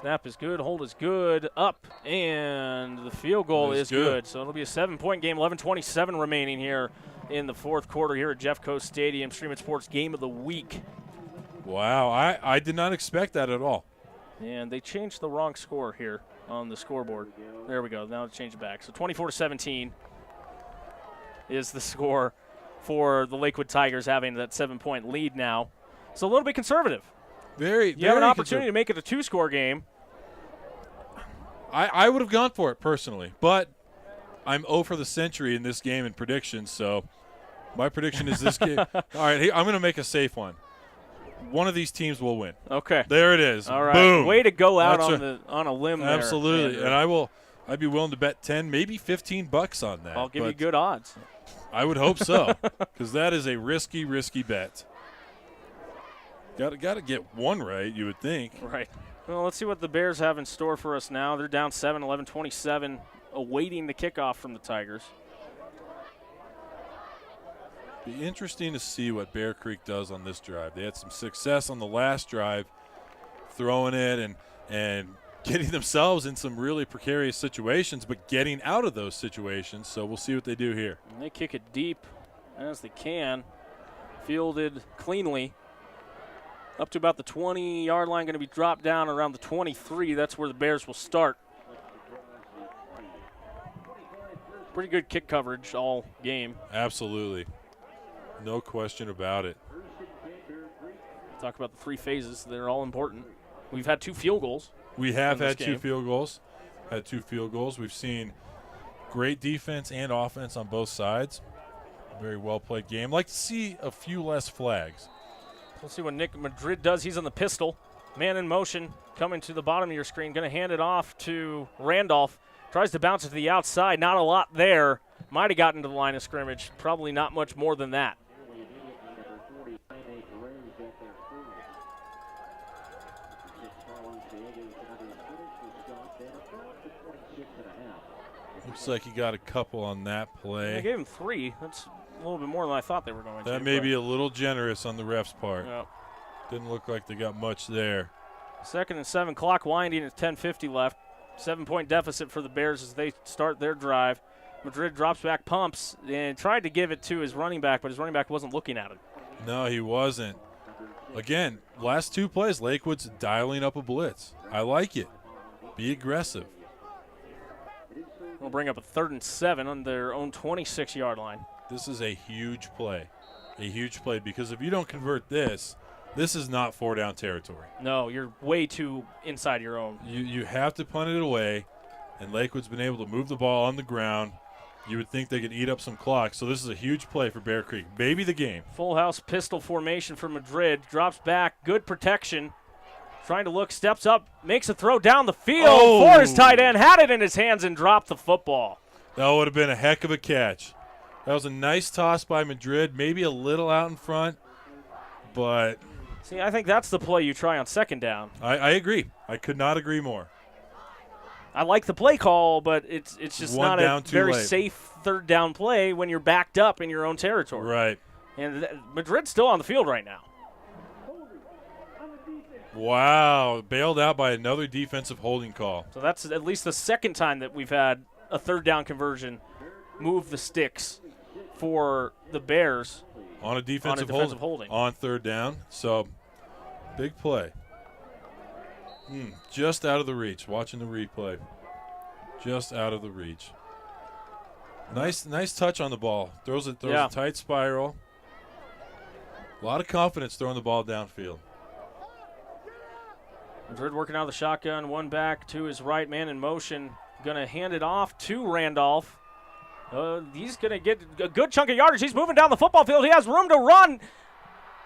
Snap is good. Hold is good. Up. And the field goal is good. So it'll be a 7-point game. 11:27 remaining here in the 4th quarter here at Jeffco Stadium. Stream It Sports Game of the Week. Wow. I did not expect that at all. And they changed the wrong score here on the scoreboard. There we go. Now it's changed back. So 24-17 is the score for the Lakewood Tigers, having that 7-point lead now. So a little bit conservative. You have an opportunity to make it a 2-score game. I would have gone for it personally, but I'm 0 for the century in this game in predictions, so my prediction is this game. All right, I'm going to make a safe one. One of these teams will win. Okay. There it is. All right. Boom. Way to go out on a limb there. Absolutely. And I'd be willing to bet 10, maybe $15 on that. I'll give you good odds. I would hope so, because that is a risky bet. Got to get one right, you would think. Right. Well, let's see what the Bears have in store for us now. They're down 7, 11-27, awaiting the kickoff from the Tigers. Be interesting to see what Bear Creek does on this drive. They had some success on the last drive, throwing it and getting themselves in some really precarious situations, but getting out of those situations. So we'll see what they do here. And they kick it deep as they can, fielded cleanly. Up to about the 20-yard line, going to be dropped down around the 23. That's where the Bears will start. Pretty good kick coverage all game. Absolutely. No question about it. Talk about the 3 phases. They're all important. We've had 2 field goals. We have had 2 field goals. We've seen great defense and offense on both sides. Very well played game. Like to see a few less flags. We'll see what Nick Madrid does. He's on the pistol. Man in motion coming to the bottom of your screen. Going to hand it off to Randolph. Tries to bounce it to the outside. Not a lot there. Might have gotten to the line of scrimmage. Probably not much more than that. Looks like he got a couple on that play. I gave him 3. That's a little bit more than I thought they were going to. That may be a little generous on the ref's part. Yep. Didn't look like they got much there. 2nd and 7, clock winding at 10:50 left. 7-point deficit for the Bears as they start their drive. Madrid drops back, pumps, and tried to give it to his running back, but his running back wasn't looking at it. No, he wasn't. Again, last 2 plays, Lakewood's dialing up a blitz. I like it. Be aggressive. We'll bring up a 3rd and 7 on their own 26-yard line. This is a huge play. Because if you don't convert this is not 4-down territory. No, you're way too inside your own. You have to punt it away, and Lakewood's been able to move the ball on the ground. You would think they could eat up some clock, so this is a huge play for Bear Creek. Maybe the game. Full house pistol formation for Madrid. Drops back, good protection. Trying to look, steps up, makes a throw down the field for his tight end. Had it in his hands and dropped the football. That would have been a heck of a catch. That was a nice toss by Madrid, maybe a little out in front, but see, I think that's the play you try on second down. I agree. I could not agree more. I like the play call, but it's just One not down, a too very late. safe third down play when you're backed up in your own territory. Right. And Madrid's still on the field right now. Wow, bailed out by another defensive holding call. So that's at least the second time that we've had a third down conversion move the sticks for the Bears On a defensive, holding. On third down. So, big play. Just out of the reach. Watching the replay. Just out of the reach. Nice touch on the ball. Throws a tight spiral. A lot of confidence throwing the ball downfield. Madrid working out of the shotgun, one back to his right, man in motion. Going to hand it off to Randolph. He's going to get a good chunk of yardage. He's moving down the football field. He has room to run.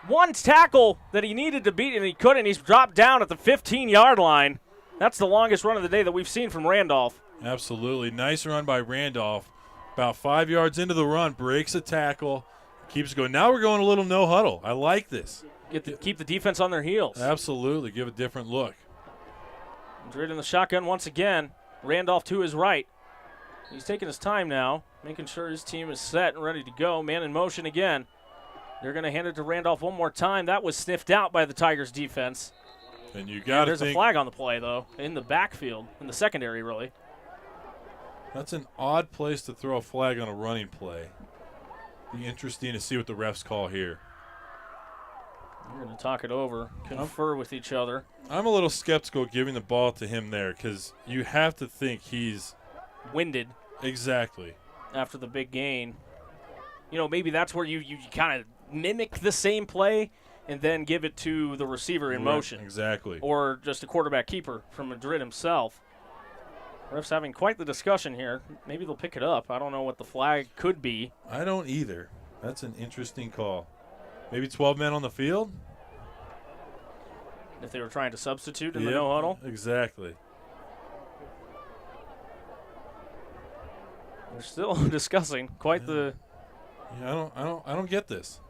One tackle that he needed to beat, and he couldn't. He's dropped down at the 15-yard line. That's the longest run of the day that we've seen from Randolph. Absolutely. Nice run by Randolph. About 5 yards into the run, breaks a tackle, keeps going. Now we're going a little no huddle. I like this. Keep the defense on their heels. Absolutely. Give a different look. Madrid in the shotgun once again. Randolph to his right. He's taking his time now, making sure his team is set and ready to go. Man in motion again. They're going to hand it to Randolph one more time. That was sniffed out by the Tigers defense. And you got to think. There's a flag on the play, though, in the backfield, in the secondary, really. That's an odd place to throw a flag on a running play. Be interesting to see what the refs call here. We're going to talk it over, confer with each other. I'm a little skeptical giving the ball to him there because you have to think he's winded. Exactly. After the big gain. You know, maybe that's where you kind of mimic the same play and then give it to the receiver in motion. Exactly. Or just a quarterback keeper from Madrid himself. Refs having quite the discussion here. Maybe they'll pick it up. I don't know what the flag could be. I don't either. That's an interesting call. Maybe 12 men on the field? If they were trying to substitute in the no huddle? Exactly. They're still discussing quite the. Yeah, I don't get this.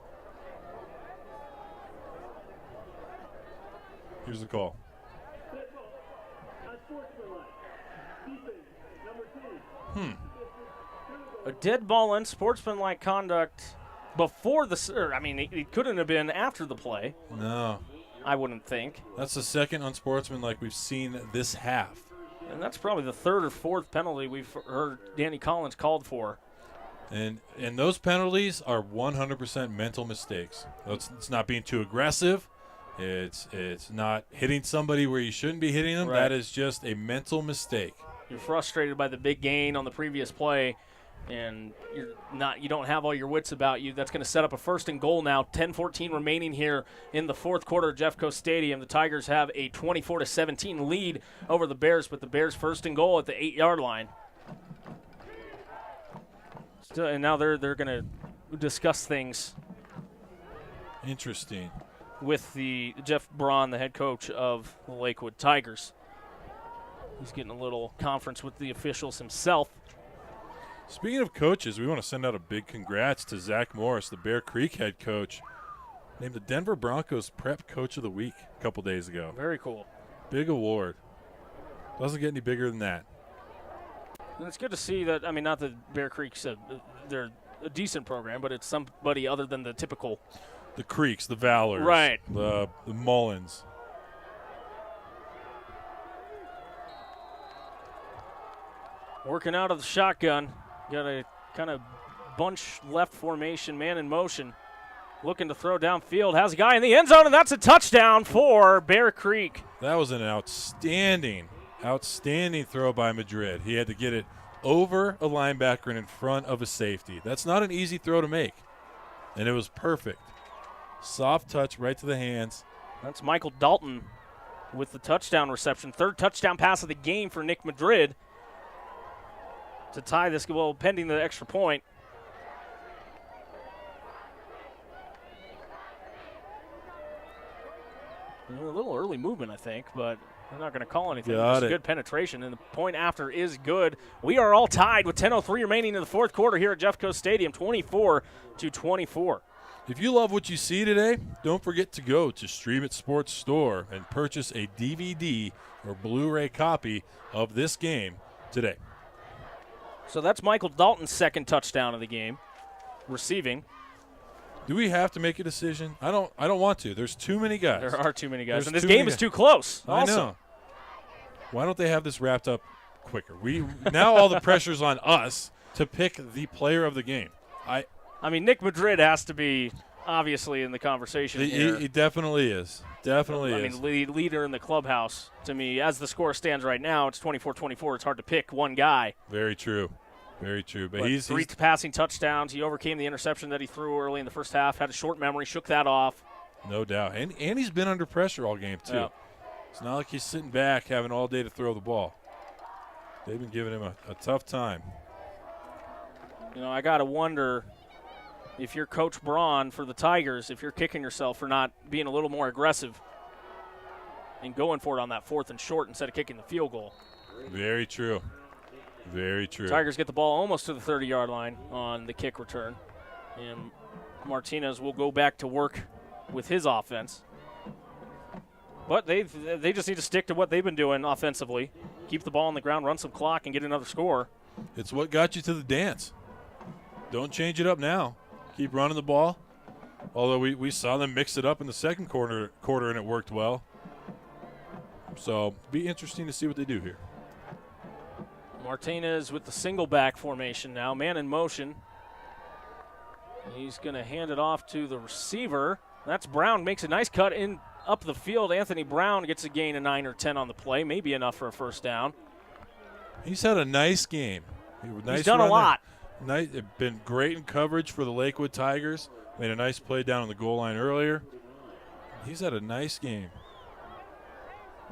Here's the call. A dead ball and sportsmanlike conduct before the. I mean, it couldn't have been after the play. No. I wouldn't think. That's the second unsportsmanlike we've seen this half. And that's probably the third or fourth penalty we've heard Danny Collins called for. And those penalties are 100% mental mistakes. It's not being too aggressive. It's not hitting somebody where you shouldn't be hitting them. Right. That is just a mental mistake. You're frustrated by the big gain on the previous play, and you don't have all your wits about you. That's going to set up a 1st and goal now. 10-14 remaining here in the fourth quarter at Jeffco Stadium. The Tigers have a 24-17 lead over the Bears, but the Bears 1st and goal at the 8-yard line. And now they're going to discuss things. Interesting. With the Jeff Braun, the head coach of the Lakewood Tigers. He's getting a little conference with the officials himself. Speaking of coaches, we want to send out a big congrats to Zach Morris, the Bear Creek head coach, named the Denver Broncos Prep Coach of the Week a couple days ago. Very cool. Big award. Doesn't get any bigger than that. And it's good to see that, I mean, not that Bear Creek's they're a decent program, but it's somebody other than the typical. The Creeks, the Valors. Right. The Mullins. Working out of the shotgun. Got a kind of bunch left formation, man in motion. Looking to throw downfield. Has a guy in the end zone, and that's a touchdown for Bear Creek. That was an outstanding throw by Madrid. He had to get it over a linebacker and in front of a safety. That's not an easy throw to make, and it was perfect. Soft touch right to the hands. That's Michael Dalton with the touchdown reception. 3rd touchdown pass of the game for Nick Madrid to tie this, well, pending the extra point. A little early movement, I think, but they're not going to call anything. Got Just it. good penetration, and the point after is good. We are all tied with 10:03 remaining in the fourth quarter here at Jeffco Stadium, 24-24. If you love what you see today, don't forget to go to Stream It Sports Store and purchase a DVD or Blu-ray copy of this game today. So that's Michael Dalton's second touchdown of the game, receiving. Do we have to make a decision? I don't want to. There's too many guys. There are too many guys, There's and this too game many is guys. too close. I Also. know. Why don't they have this wrapped up quicker? Now all the pressure's on us to pick the player of the game. I mean, Nick Madrid has to be obviously in the conversation here. He definitely is. Definitely is. I mean, leader in the clubhouse. To me, as the score stands right now, it's 24-24. It's hard to pick one guy. Very true. Very true. But But he's three passing touchdowns. He overcame the interception that he threw early in the first half, had a short memory, shook that off. no doubt. And he's been under pressure all game, too. Yeah. It's not like he's sitting back having all day to throw the ball. They've been giving him a tough time. You know, I got to wonder if you're Coach Braun for the Tigers, if you're kicking yourself for not being a little more aggressive and going for it on that 4th and short instead of kicking the field goal. Very true. Very true. Tigers get the ball almost to the 30-yard line on the kick return. And Martinez will go back to work with his offense. But they just need to stick to what they've been doing offensively. Keep the ball on the ground, run some clock, and get another score. It's what got you to the dance. Don't change it up now. Keep running the ball. Although we saw them mix it up in the second quarter and it worked well. So be interesting to see what they do here. Martinez with the single back formation now. Man in motion. He's going to hand it off to the receiver. That's Brown. Makes a nice cut in up the field. Anthony Brown gets a gain of 9 or 10 on the play. Maybe enough for a first down. He's had a nice game. He's done a lot. Been great in coverage for the Lakewood Tigers. Made a nice play down on the goal line earlier. He's had a nice game.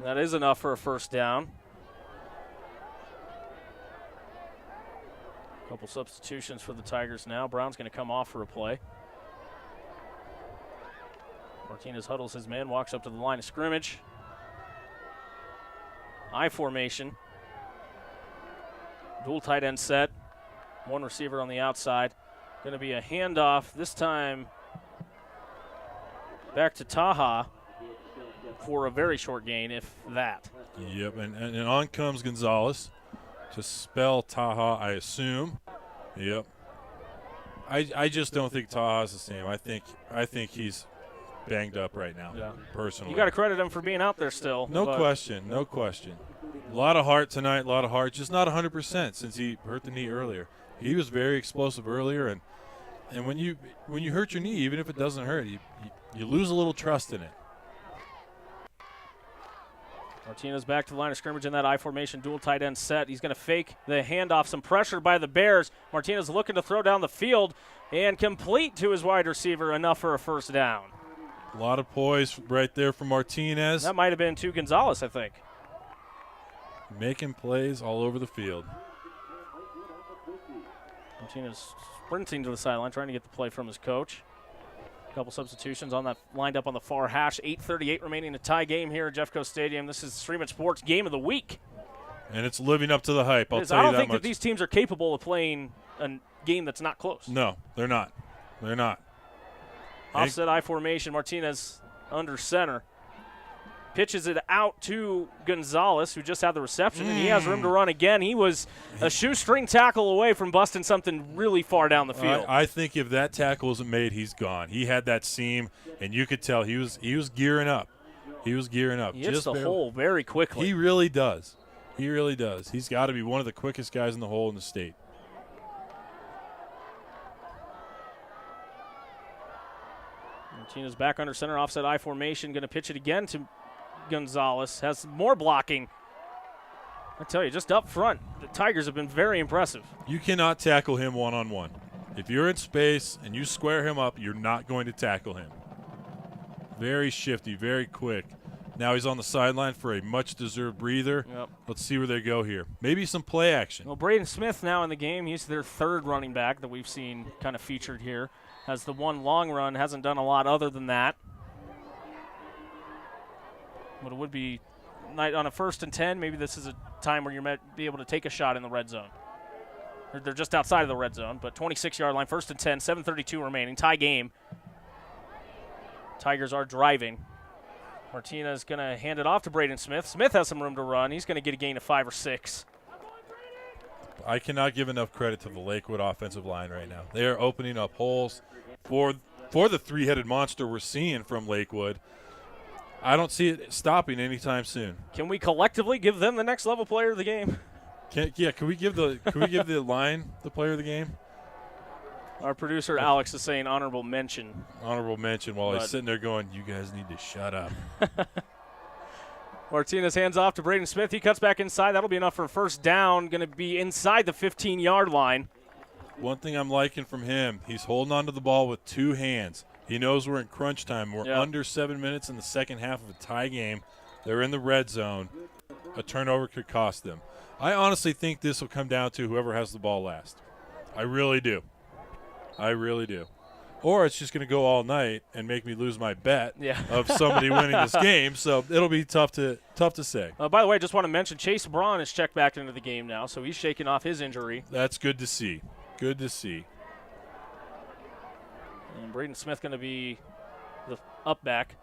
That is enough for a first down. Couple substitutions for the Tigers now. Brown's going to come off for a play. Martinez huddles his man, walks up to the line of scrimmage. I formation. Dual tight end set. One receiver on the outside. Going to be a handoff, this time back to Taha for a very short gain, if that. Yep, and on comes Gonzalez to spell Taha, I assume. Yep. I just don't think Taha's the same. I think he's banged up right now, personally. You got to credit him for being out there still. No question. A lot of heart tonight, a lot of heart. Just not 100% since he hurt the knee earlier. He was very explosive earlier, and when you hurt your knee, even if it doesn't hurt, you lose a little trust in it. Martinez back to the line of scrimmage in that I formation, dual tight end set. He's going to fake the handoff. Some pressure by the Bears. Martinez looking to throw down the field and complete to his wide receiver, enough for a first down. A lot of poise right there from Martinez. That might have been to Gonzalez, I think. Making plays all over the field. Martinez sprinting to the sideline, trying to get the play from his coach. A couple substitutions on that, lined up on the far hash. 8:38 remaining, a tie game here at Jeffco Stadium. This is Stream It Sports Game of the Week. And it's living up to the hype, I'll tell you that much. I don't think that these teams are capable of playing a game that's not close. No, they're not. They're not. Offset I formation, Martinez under center. Pitches it out to Gonzalez, who just had the reception, and he has room to run again. He was a shoestring tackle away from busting something really far down the field. I think if that tackle isn't made, he's gone. He had that seam, and you could tell he was gearing up. He was gearing up. He hits the hole very quickly. He really does. He really does. He's got to be one of the quickest guys in the hole in the state. Martinez back under center, offset I formation, going to pitch it again to Gonzalez. Has more blocking. I tell you, just up front, the Tigers have been very impressive. You cannot tackle him one-on-one. If you're in space and you square him up, you're not going to tackle him. Very shifty, very quick. Now he's on the sideline for a much-deserved breather. Yep. Let's see where they go here. Maybe some play action. Well, Braden Smith now in the game. He's their third running back that we've seen kind of featured here. Has the one long run, hasn't done a lot other than that. But it would be on a 1st and 10. Maybe this is a time where you might be able to take a shot in the red zone. They're just outside of the red zone, but 26-yard line, 1st and 10, 7:32 remaining, tie game. Tigers are driving. Martinez going to hand it off to Braden Smith. Smith has some room to run. He's going to get a gain of 5 or 6. I cannot give enough credit to the Lakewood offensive line right now. They are opening up holes for the three-headed monster we're seeing from Lakewood. I don't see it stopping anytime soon. Can we collectively give them the next level player of the game? Can we give the line the player of the game? Our producer Alex is saying honorable mention. Honorable mention while he's sitting there going, you guys need to shut up. Martinez hands off to Braden Smith. He cuts back inside. That'll be enough for a 1st down. Going to be inside the 15-yard line. One thing I'm liking from him, he's holding onto the ball with 2 hands. He knows we're in crunch time. We're under 7 minutes in the second half of a tie game. They're in the red zone. A turnover could cost them. I honestly think this will come down to whoever has the ball last. I really do. Or it's just going to go all night and make me lose my bet of somebody winning this game. So it'll be tough to say. By the way, I just want to mention Chase Braun is checked back into the game now, so he's shaking off his injury. That's good to see. Good to see. And Braden Smith going to be the up back.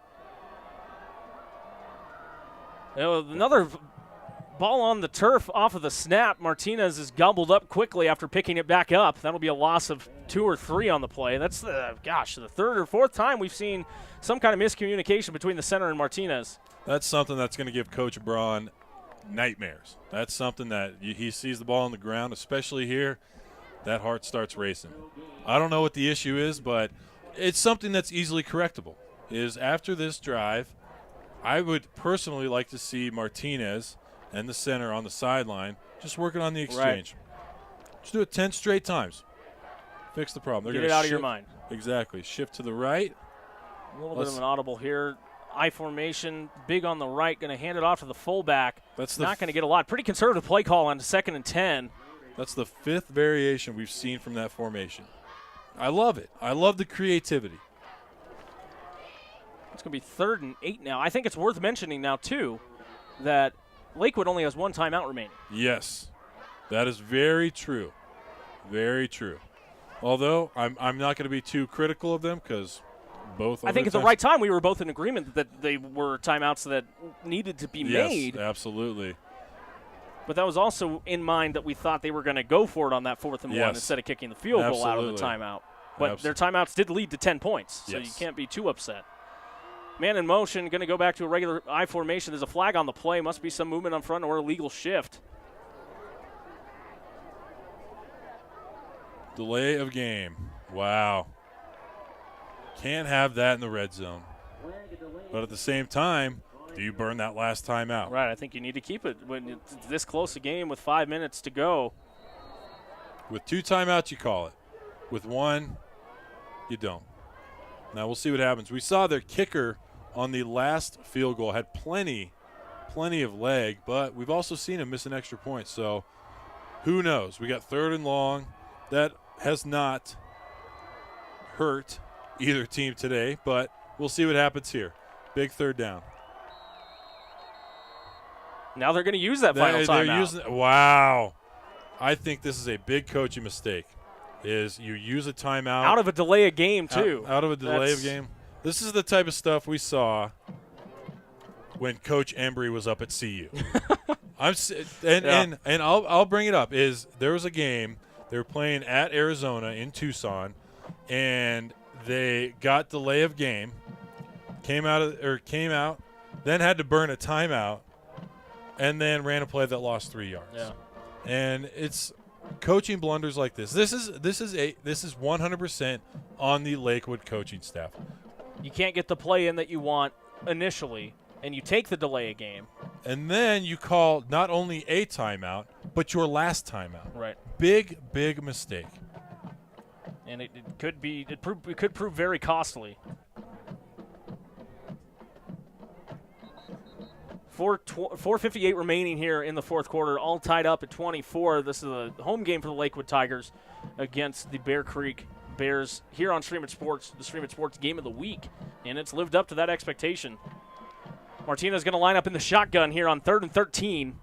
Another ball on the turf off of the snap. Martinez is gobbled up quickly after picking it back up. That'll be a loss of 2 or 3 on the play. That's the 3rd or 4th time we've seen some kind of miscommunication between the center and Martinez. That's something that's going to give Coach Braun nightmares. That's something that he sees the ball on the ground, especially here, that heart starts racing. I don't know what the issue is, but it's something that's easily correctable. Is after this drive, I would personally like to see Martinez and the center on the sideline just working on the exchange. Right. Just do it 10 straight times. Fix the problem. Get it out of your mind. Exactly. Shift to the right. A little bit of an audible here. I formation, big on the right, going to hand it off to the fullback. That's not going to get a lot. Pretty conservative play call on 2nd and 10. That's the 5th variation we've seen from that formation. I love it. I love the creativity. It's going to be 3rd and 8 now. I think it's worth mentioning now, too, that Lakewood only has 1 timeout remaining. Yes, that is very true. Very true. Although I'm not going to be too critical of them because both. I think at the right time we were both in agreement that they were timeouts that needed to be made. Yes, absolutely. But that was also in mind that we thought they were going to go for it on that 4th and 1 instead of kicking the field goal out of the timeout. But their timeouts did lead to 10 points, so you can't be too upset. Man in motion, going to go back to a regular I formation. There's a flag on the play. Must be some movement on front or a legal shift. Delay of game. Wow. Can't have that in the red zone. But at the same time, do you burn that last time out? Right, I think you need to keep it when it's this close a game with 5 minutes to go. With 2 timeouts, you call it. With 1, you don't. Now we'll see what happens. We saw their kicker on the last field goal had plenty of leg, but we've also seen him miss an extra point. So who knows? We got 3rd and long. That has not hurt either team today, but we'll see what happens here. Big 3rd down. Now they're going to use that final timeout. Wow. I think this is a big coaching mistake. Is you use a timeout. Out of a delay of game, too. Out of a delay of game. This is the type of stuff we saw when Coach Embry was up at CU. I'll bring it up. Is there was a game they were playing at Arizona in Tucson, and they got delay of game, came out, then had to burn a timeout, and then ran a play that lost 3 yards. Yeah. And it's coaching blunders like this. This is 100% on the Lakewood coaching staff. You can't get the play in that you want initially, and you take the delay a game. And then you call not only a timeout, but your last timeout. Right. Big mistake. And it could prove very costly. 4:58 remaining here in the 4th quarter, all tied up at 24. This is a home game for the Lakewood Tigers against the Bear Creek Bears here on Stream It Sports, the Stream It Sports Game of the Week, and it's lived up to that expectation. Martinez going to line up in the shotgun here on 3rd and 13.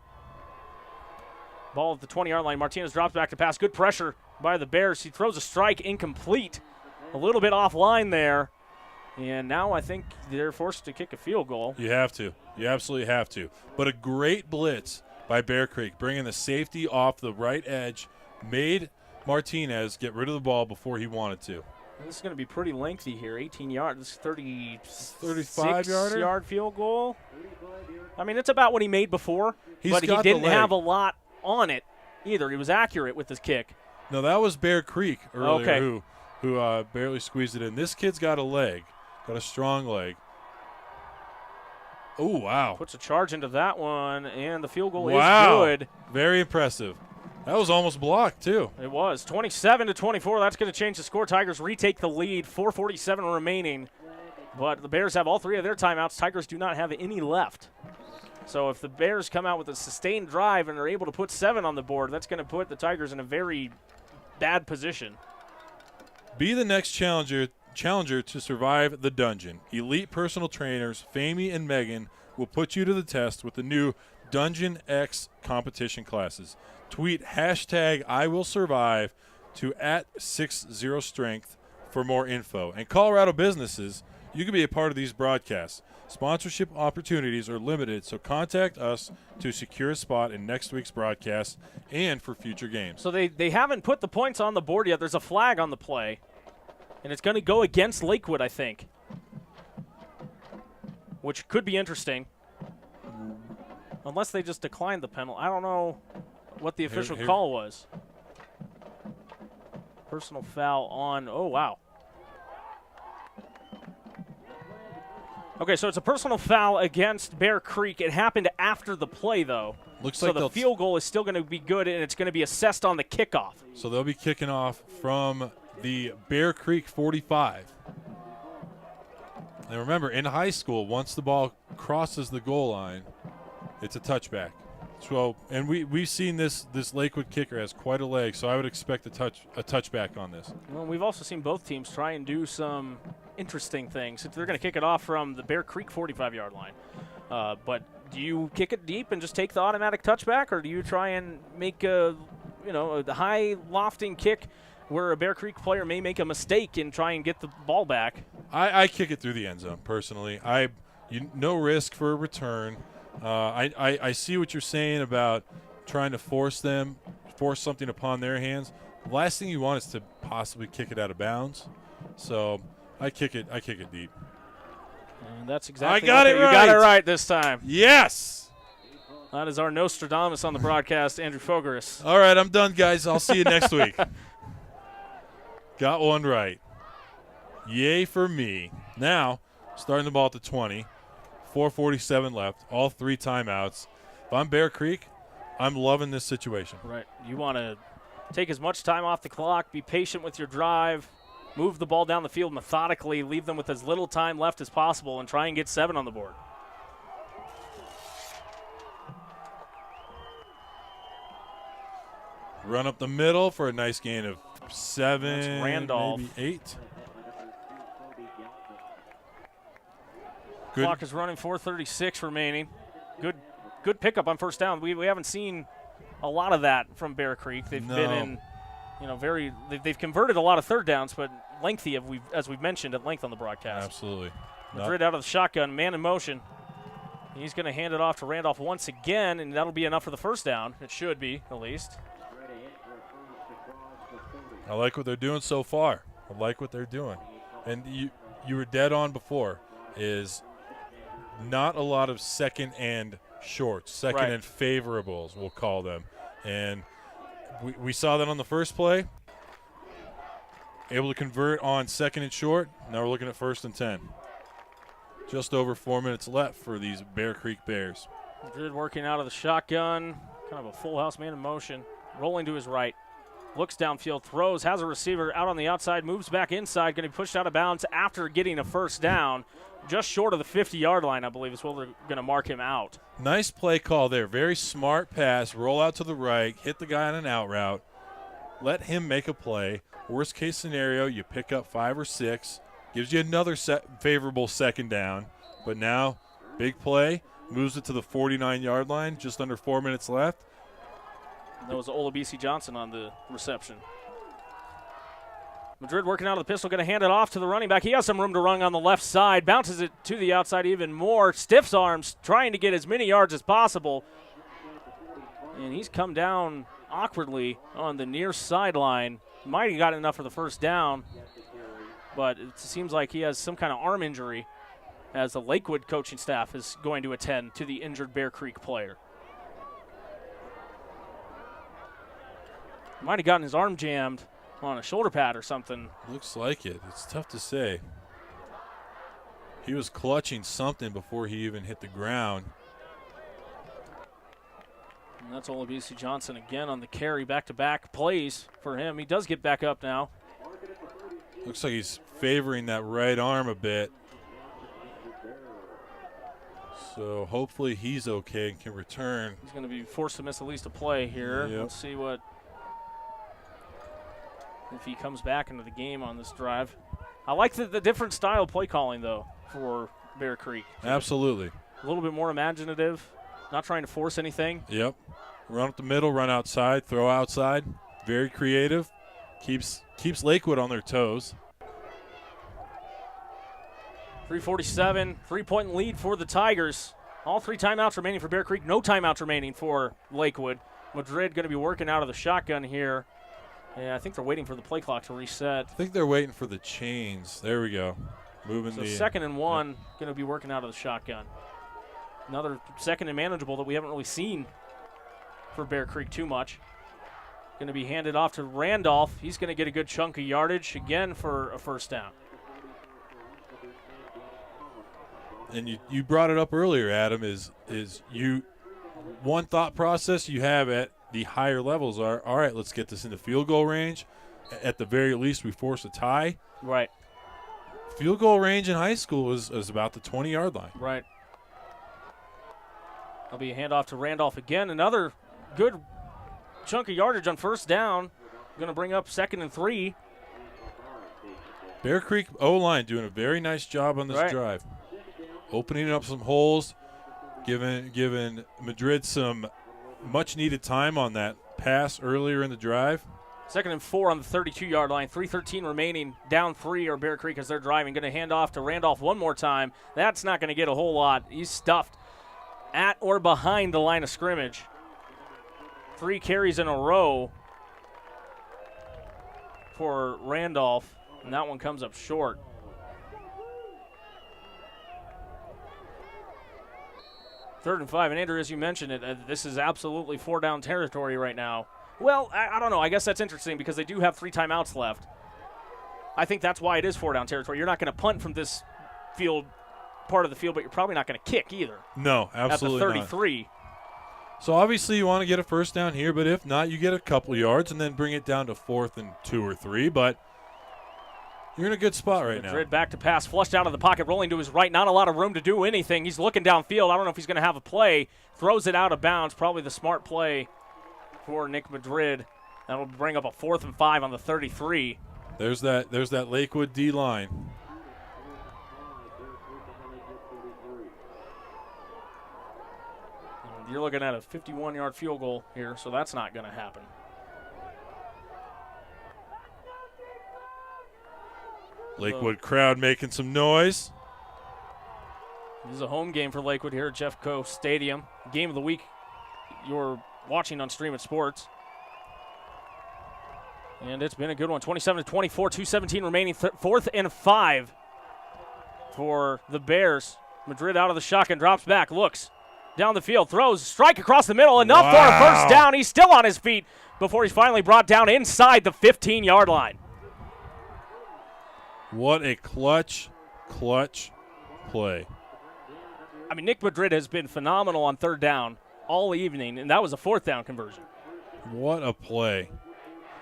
Ball at the 20-yard line. Martinez drops back to pass. Good pressure by the Bears. He throws a strike incomplete. A little bit offline there. And now I think they're forced to kick a field goal. You have to. You absolutely have to. But a great blitz by Bear Creek, bringing the safety off the right edge, made Martinez get rid of the ball before he wanted to. This is going to be pretty lengthy here. 18 yards. This is 35-yard field goal. I mean, it's about what he made before, but he got didn't the leg. have a lot on it either. He was accurate with his kick. No, that was Bear Creek earlier Okay. who barely squeezed it in. This kid's got a leg, got a strong leg. Oh, wow. Puts a charge into that one, and the field goal Wow. is good. Very impressive. That was almost blocked, too. It was 27-24. That's going to change the score. Tigers retake the lead. 4:47 remaining, but the Bears have all 3 of their timeouts. Tigers do not have any left. So if the Bears come out with a sustained drive and are able to put 7 on the board, that's going to put the Tigers in a very bad position. Be the next challenger to survive the dungeon. Elite personal trainers, Famey and Megan, will put you to the test with the new Dungeon X competition classes. Tweet hashtag #IWillSurvive to @60strength for more info. And Colorado businesses, you can be a part of these broadcasts. Sponsorship opportunities are limited, so contact us to secure a spot in next week's broadcast and for future games. So they haven't put the points on the board yet. There's a flag on the play, and it's going to go against Lakewood, I think, which could be interesting. Unless they just declined the penalty. I don't know what the official call was. Personal foul on, oh, wow. Okay, so it's a personal foul against Bear Creek. It happened after the play, though. Looks so like the field goal is still going to be good, and it's going to be assessed on the kickoff. So they'll be kicking off from the Bear Creek 45. And remember, in high school, once the ball crosses the goal line, it's a touchback. So, and we've seen this Lakewood kicker has quite a leg, so I would expect a touchback on this. Well, we've also seen both teams try and do some interesting things. They're going to kick it off from the Bear Creek 45-yard line. But do you kick it deep and just take the automatic touchback, or do you try and make a high lofting kick where a Bear Creek player may make a mistake and try and get the ball back? I kick it through the end zone personally. No risk for a return. I see what you're saying about trying to force something upon their hands. The last thing you want is to possibly kick it out of bounds. So I kick it deep. And that's exactly You got it right this time. Yes. That is our Nostradamus on the broadcast, Andrew Fogoros. All right, I'm done, guys. I'll see you next week. Got one right. Yay for me. Now, starting the ball at the 20. 4:47 left, all 3 timeouts. If I'm Bear Creek, I'm loving this situation. Right. You want to take as much time off the clock, be patient with your drive, move the ball down the field methodically, leave them with as little time left as possible, and try and get 7 on the board. Run up the middle for a nice gain of 7, That's Randolph. maybe 8. Clock is running, 4:36 remaining. Good pickup on first down. We haven't seen a lot of that from Bear Creek. They've been in, they've converted a lot of third downs, but lengthy, as we've mentioned at length on the broadcast. Absolutely. Madrid out of the shotgun, man in motion. He's going to hand it off to Randolph once again, and that'll be enough for the first down. It should be, at least. I like what they're doing so far. I like what they're doing. And you were dead on before, is not a lot of second and shorts, second and favorables, we'll call them. And we saw that on the first play. Able to convert on second and short. Now we're looking at 1st and 10. Just over 4 minutes left for these Bear Creek Bears. Madrid working out of the shotgun. Kind of a full house man in motion. Rolling to his right. Looks downfield, throws, has a receiver out on the outside, moves back inside, going to be pushed out of bounds after getting a first down. Just short of the 50-yard line, I believe, is where they're going to mark him out. Nice play call there. Very smart pass. Roll out to the right. Hit the guy on an out route. Let him make a play. Worst case scenario, you pick up 5 or 6. Gives you another favorable second down. But now Big play, moves it to the 49-yard line, just under 4 minutes left. That was Olabisi Johnson on the reception. Madrid working out of the pistol, going to hand it off to the running back. He has some room to run on the left side, bounces it to the outside even more. Stiffs arms, trying to get as many yards as possible. And he's come down awkwardly on the near sideline. Might have gotten enough for the first down, but it seems like he has some kind of arm injury as the Lakewood coaching staff is going to attend to the injured Bear Creek player. Might have gotten his arm jammed on a shoulder pad or something. Looks like it. It's tough to say. He was clutching something before he even hit the ground. And that's Olabisi Johnson again on the carry, back-to-back plays for him. He does get back up now. Looks like he's favoring that right arm a bit. So hopefully he's okay and can return. He's going to be forced to miss at least a play here. Yep. Let's see if he comes back into the game on this drive. I like the different style play calling, though, for Bear Creek. Absolutely. A little bit more imaginative, not trying to force anything. Yep. Run up the middle, run outside, throw outside. Very creative. Keeps Lakewood on their toes. 3:47, 3-point lead for the Tigers. All 3 timeouts remaining for Bear Creek. No timeouts remaining for Lakewood. Madrid going to be working out of the shotgun here. Yeah, I think they're waiting for the play clock to reset. I think they're waiting for the chains. There we go. Moving So the 2nd and 1, Yep. going to be working out of the shotgun. Another 2nd and manageable that we haven't really seen for Bear Creek too much. Going to be handed off to Randolph. He's going to get a good chunk of yardage again for a first down. And you brought it up earlier, Adam, is you one thought process you have at the higher levels are, all right, let's get this into field goal range. At the very least, we force a tie. Right. Field goal range in high school is about the 20-yard line. Right. That'll be a handoff to Randolph again. Another good chunk of yardage on first down. Going to bring up 2nd and 3. Bear Creek O-line doing a very nice job on this drive. Opening up some holes, giving Madrid some much-needed time on that pass earlier in the drive. 2nd and 4 on the 32-yard line. 3:13 remaining. Down 3 are Bear Creek as they're driving. Going to hand off to Randolph one more time. That's not going to get a whole lot. He's stuffed at or behind the line of scrimmage. 3 carries in a row for Randolph, and that one comes up short. Third and 5, and Andrew, as you mentioned it, this is absolutely 4-down territory right now. Well, I don't know. I guess that's interesting because they do have 3 timeouts left. I think that's why it is 4-down territory. You're not going to punt from this part of the field, but you're probably not going to kick either. No, absolutely at the 33. not. So obviously you want to get a first down here, but if not, you get a couple yards and then bring it down to 4th and 2 or 3. But you're in a good spot right now. Madrid back to pass, flushed out of the pocket, rolling to his right. Not a lot of room to do anything. He's looking downfield. I don't know if he's going to have a play. Throws it out of bounds. Probably the smart play for Nick Madrid. That'll bring up a 4th and 5 on the 33. There's that Lakewood D line. You're looking at a 51-yard field goal here, so that's not going to happen. Lakewood crowd making some noise. This is a home game for Lakewood here at Jeffco Stadium. Game of the week you're watching on Stream It Sports. And it's been a good one. 27-24, 2:17 remaining. 4th and 5 for the Bears. Madrid out of the shotgun, drops back, looks down the field, throws, strike across the middle, enough for a first down. He's still on his feet before he's finally brought down inside the 15-yard line. What a clutch play. I mean, Nick Madrid has been phenomenal on 3rd down all evening, and that was a 4th down conversion. What a play.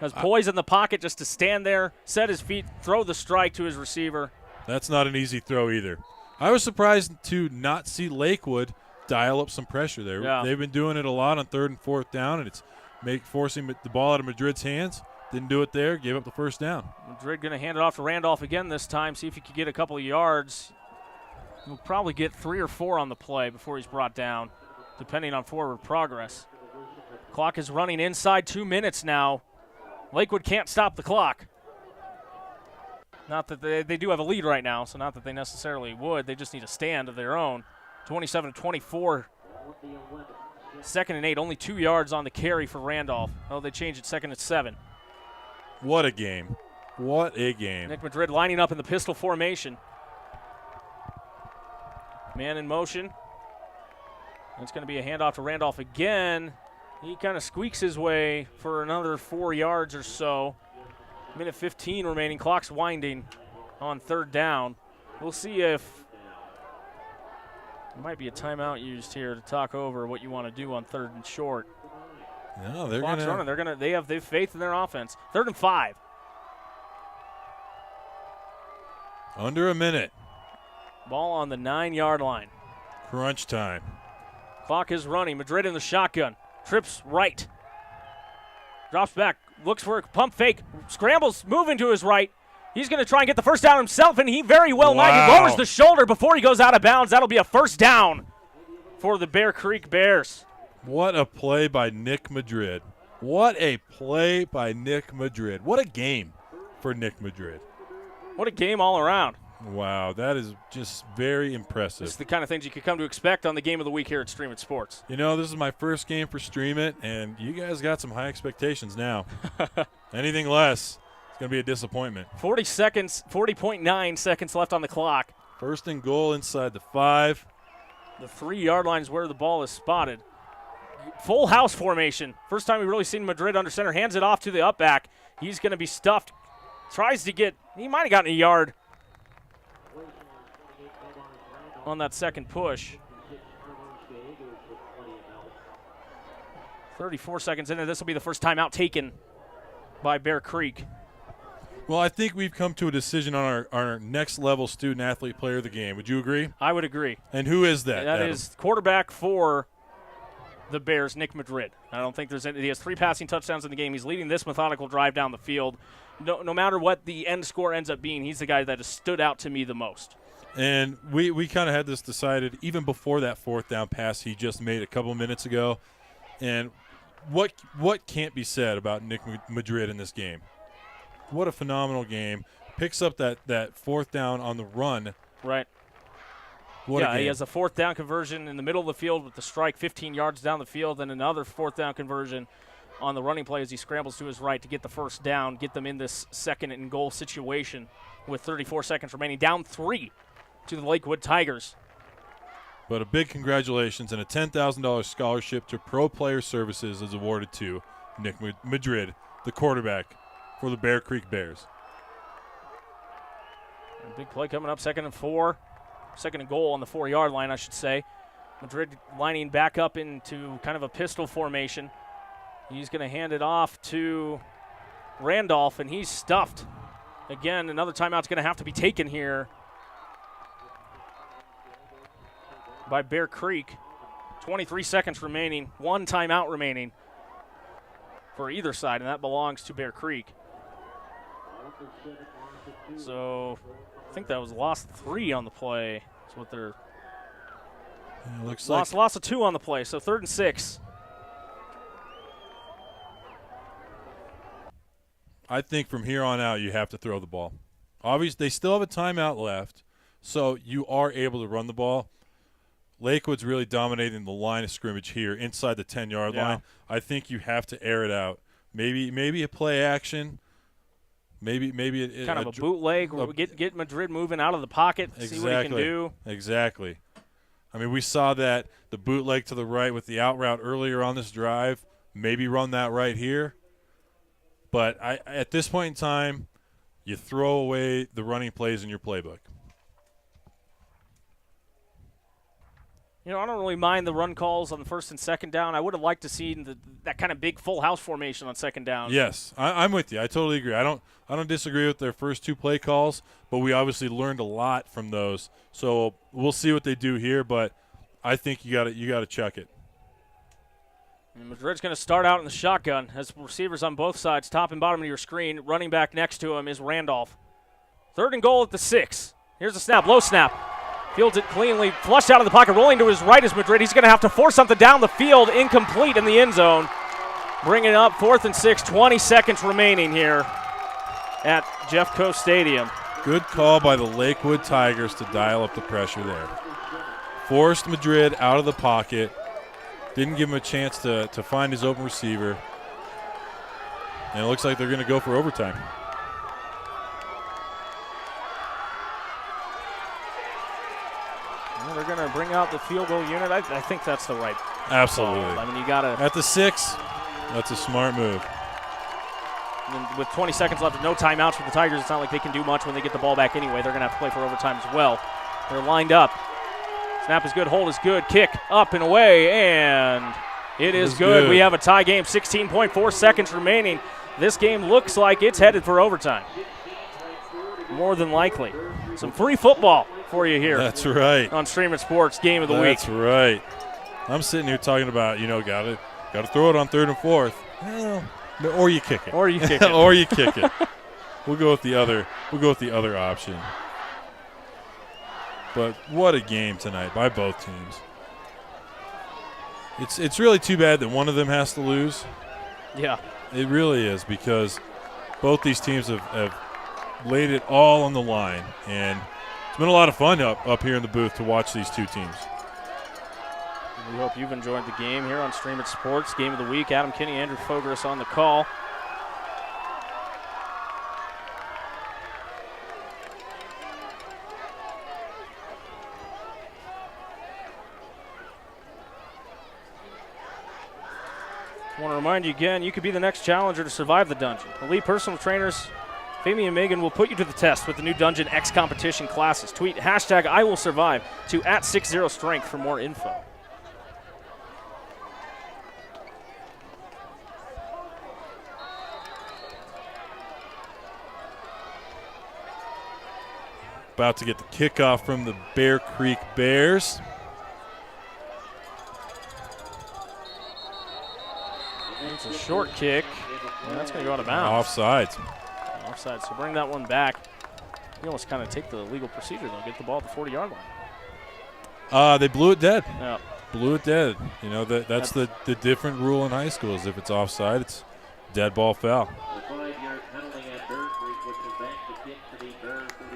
Has poise in the pocket just to stand there, set his feet, throw the strike to his receiver. That's not an easy throw either. I was surprised to not see Lakewood dial up some pressure there. Yeah. They've been doing it a lot on 3rd and 4th down, and it's forcing the ball out of Madrid's hands. Didn't do it there, gave up the first down. Madrid going to hand it off to Randolph again this time, see if he could get a couple of yards. He'll probably get 3 or 4 on the play before he's brought down, depending on forward progress. Clock is running inside 2 minutes now. Lakewood can't stop the clock. Not that they do have a lead right now, so not that they necessarily would. They just need a stand of their own. 27-24. 2nd and 8, only 2 yards on the carry for Randolph. Oh, they changed it, 2nd and 7. What a game. What a game. Nick Madrid lining up in the pistol formation. Man in motion. It's going to be a handoff to Randolph again. He kind of squeaks his way for another 4 yards or so. Minute 15 remaining. Clock's winding on 3rd down. We'll see if there might be a timeout used here to talk over what you want to do on 3rd and short. No, they're Clock's running. They have faith in their offense. 3rd and 5. Under a minute. Ball on the 9-yard line. Crunch time. Clock is running. Madrid in the shotgun. Trips right. Drops back. Looks for a pump fake. Scrambles. Moving to his right. He's going to try and get the first down himself, and he very well might. He lowers the shoulder before he goes out of bounds. That'll be a first down for the Bear Creek Bears. What a play by Nick Madrid. What a play by Nick Madrid. What a game for Nick Madrid. What a game all around. Wow, that is just very impressive. This is the kind of things you could come to expect on the game of the week here at Stream It Sports. You know, this is my first game for Stream It, and you guys got some high expectations now. Anything less, it's going to be a disappointment. 40.9 seconds left on the clock. 1st and goal inside the 5. The 3-yard line is where the ball is spotted. Full house formation. First time we've really seen Madrid under center. Hands it off to the up back. He's going to be stuffed. Tries to get, he might have gotten a yard on that second push. 34 seconds into this will be the first timeout taken by Bear Creek. Well, I think we've come to a decision on our next level student athlete player of the game. Would you agree? I would agree. And who is that? That is quarterback for the Bears, Nick Madrid. I don't think there's any. He has 3 passing touchdowns in the game. He's leading this methodical drive down the field. No matter what the end score ends up being, he's the guy that has stood out to me the most. And we kind of had this decided even before that 4th down pass he just made a couple minutes ago. And what can't be said about Nick Madrid in this game? What a phenomenal game. Picks up that 4th down on the run. Right. What a game. He has a 4th down conversion in the middle of the field with the strike 15 yards down the field, and another 4th down conversion on the running play as he scrambles to his right to get the first down, get them in this 2nd and goal situation with 34 seconds remaining. Down 3 to the Lakewood Tigers. But a big congratulations and a $10,000 scholarship to Pro Player Services is awarded to Nick Madrid, the quarterback for the Bear Creek Bears. A big play coming up, 2nd and 4. 2nd and goal on the 4-yard line, I should say. Madrid lining back up into kind of a pistol formation. He's going to hand it off to Randolph, and he's stuffed. Again, another timeout's going to have to be taken here by Bear Creek. 23 seconds remaining, 1 timeout remaining for either side, and that belongs to Bear Creek. So I think that was lost 3 on the play. That's what they're looks loss of 2 on the play. So 3rd and 6. I think from here on out you have to throw the ball. Obviously, they still have a timeout left, so you are able to run the ball. Lakewood's really dominating the line of scrimmage here inside the 10-yard line. I think you have to air it out. Maybe a play action. Maybe kind of a bootleg. Get Madrid moving out of the pocket. Exactly, see what he can do. Exactly. I mean, we saw that the bootleg to the right with the out route earlier on this drive. Maybe run that right here. But at this point in time, you throw away the running plays in your playbook. You know, I don't really mind the run calls on the 1st and 2nd down. I would have liked to see that kind of big full house formation on 2nd down. Yes, I'm with you. I totally agree. I don't disagree with their first 2 play calls, but we obviously learned a lot from those. So we'll see what they do here, but I think you got to chuck it. And Madrid's going to start out in the shotgun as receivers on both sides, top and bottom of your screen. Running back next to him is Randolph. 3rd and goal at the 6. Here's the snap, low snap. Fields it cleanly, flushed out of the pocket, rolling to his right is Madrid. He's going to have to force something down the field, incomplete in the end zone. Bring it up, 4th and 6, 20 seconds remaining here at Jeffco Stadium. Good call by the Lakewood Tigers to dial up the pressure there. Forced Madrid out of the pocket. Didn't give him a chance to find his open receiver. And it looks like they're going to go for overtime. Well, they're going to bring out the field goal unit. I think that's the right Absolutely. call. I mean, you got to. At the 6, that's a smart move. And with 20 seconds left and no timeouts for the Tigers, it's not like they can do much when they get the ball back anyway. They're going to have to play for overtime as well. They're lined up. Snap is good, hold is good, kick up and away, and it is good. We have a tie game, 16.4 seconds remaining. This game looks like it's headed for overtime. More than likely. Some free football for you here. That's right. On Stream It Sports Game of the Week. That's right. I'm sitting here talking about, got to throw it on 3rd and 4th. Well, or you kick it. Or you kick it. Or you kick it. We'll go with the other option. But what a game tonight by both teams. It's really too bad that one of them has to lose. Yeah. It really is, because both these teams have laid it all on the line. And it's been a lot of fun up here in the booth to watch these two teams. We hope you've enjoyed the game here on Stream It Sports Game of the Week. Adam Kinney, Andrew Fogoros on the call. I want to remind you again, you could be the next challenger to survive the dungeon. Elite personal trainers Famey and Megan will put you to the test with the new Dungeon X competition classes. Tweet hashtag #IWillSurvive to @60strength for more info. About to get the kickoff from the Bear Creek Bears. It's a short kick, and that's going to go out of bounds. Offsides. Offside, so bring that one back. You almost kind of take the legal procedure, though. Get the ball at the 40-yard line. They blew it dead. Yeah. Blew it dead. That's the different rule in high school is if it's offside, it's dead ball foul.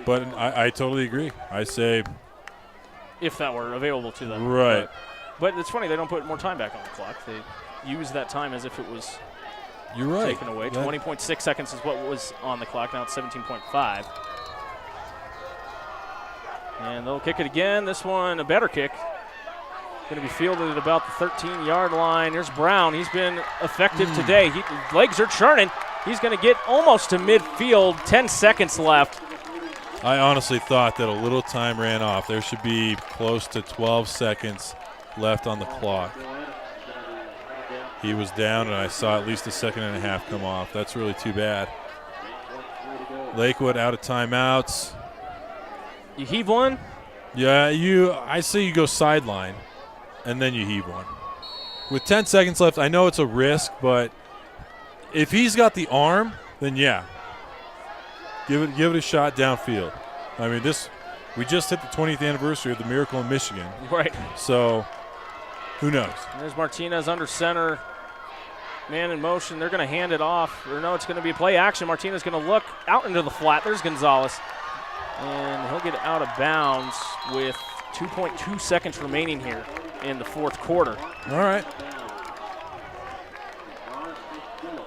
But I totally agree. I say if that were available to them. Right. But it's funny, they don't put more time back on the clock. They use that time as if it was You're right. taken away. 20.6 seconds is what was on the clock. Now it's 17.5. And they'll kick it again. This one, a better kick. Going to be fielded at about the 13-yard line. Here's Brown. He's been effective today. Legs are churning. He's going to get almost to midfield. 10 seconds left. I honestly thought that a little time ran off. There should be close to 12 seconds left on the clock. He was down, and I saw at least a second and a half come off. That's really too bad. Lakewood out of timeouts. You heave one? Yeah, I say you go sideline, and then you heave one. With 10 seconds left, I know it's a risk, but if he's got the arm, then yeah. Give it a shot downfield. I mean, we just hit the 20th anniversary of the Miracle in Michigan. Right. So, who knows? There's Martinez under center. Man in motion. They're going to hand it off. Or no, it's going to be play action. Martinez going to look out into the flat. There's Gonzalez. And he'll get out of bounds with 2.2 seconds remaining here in the fourth quarter. All right.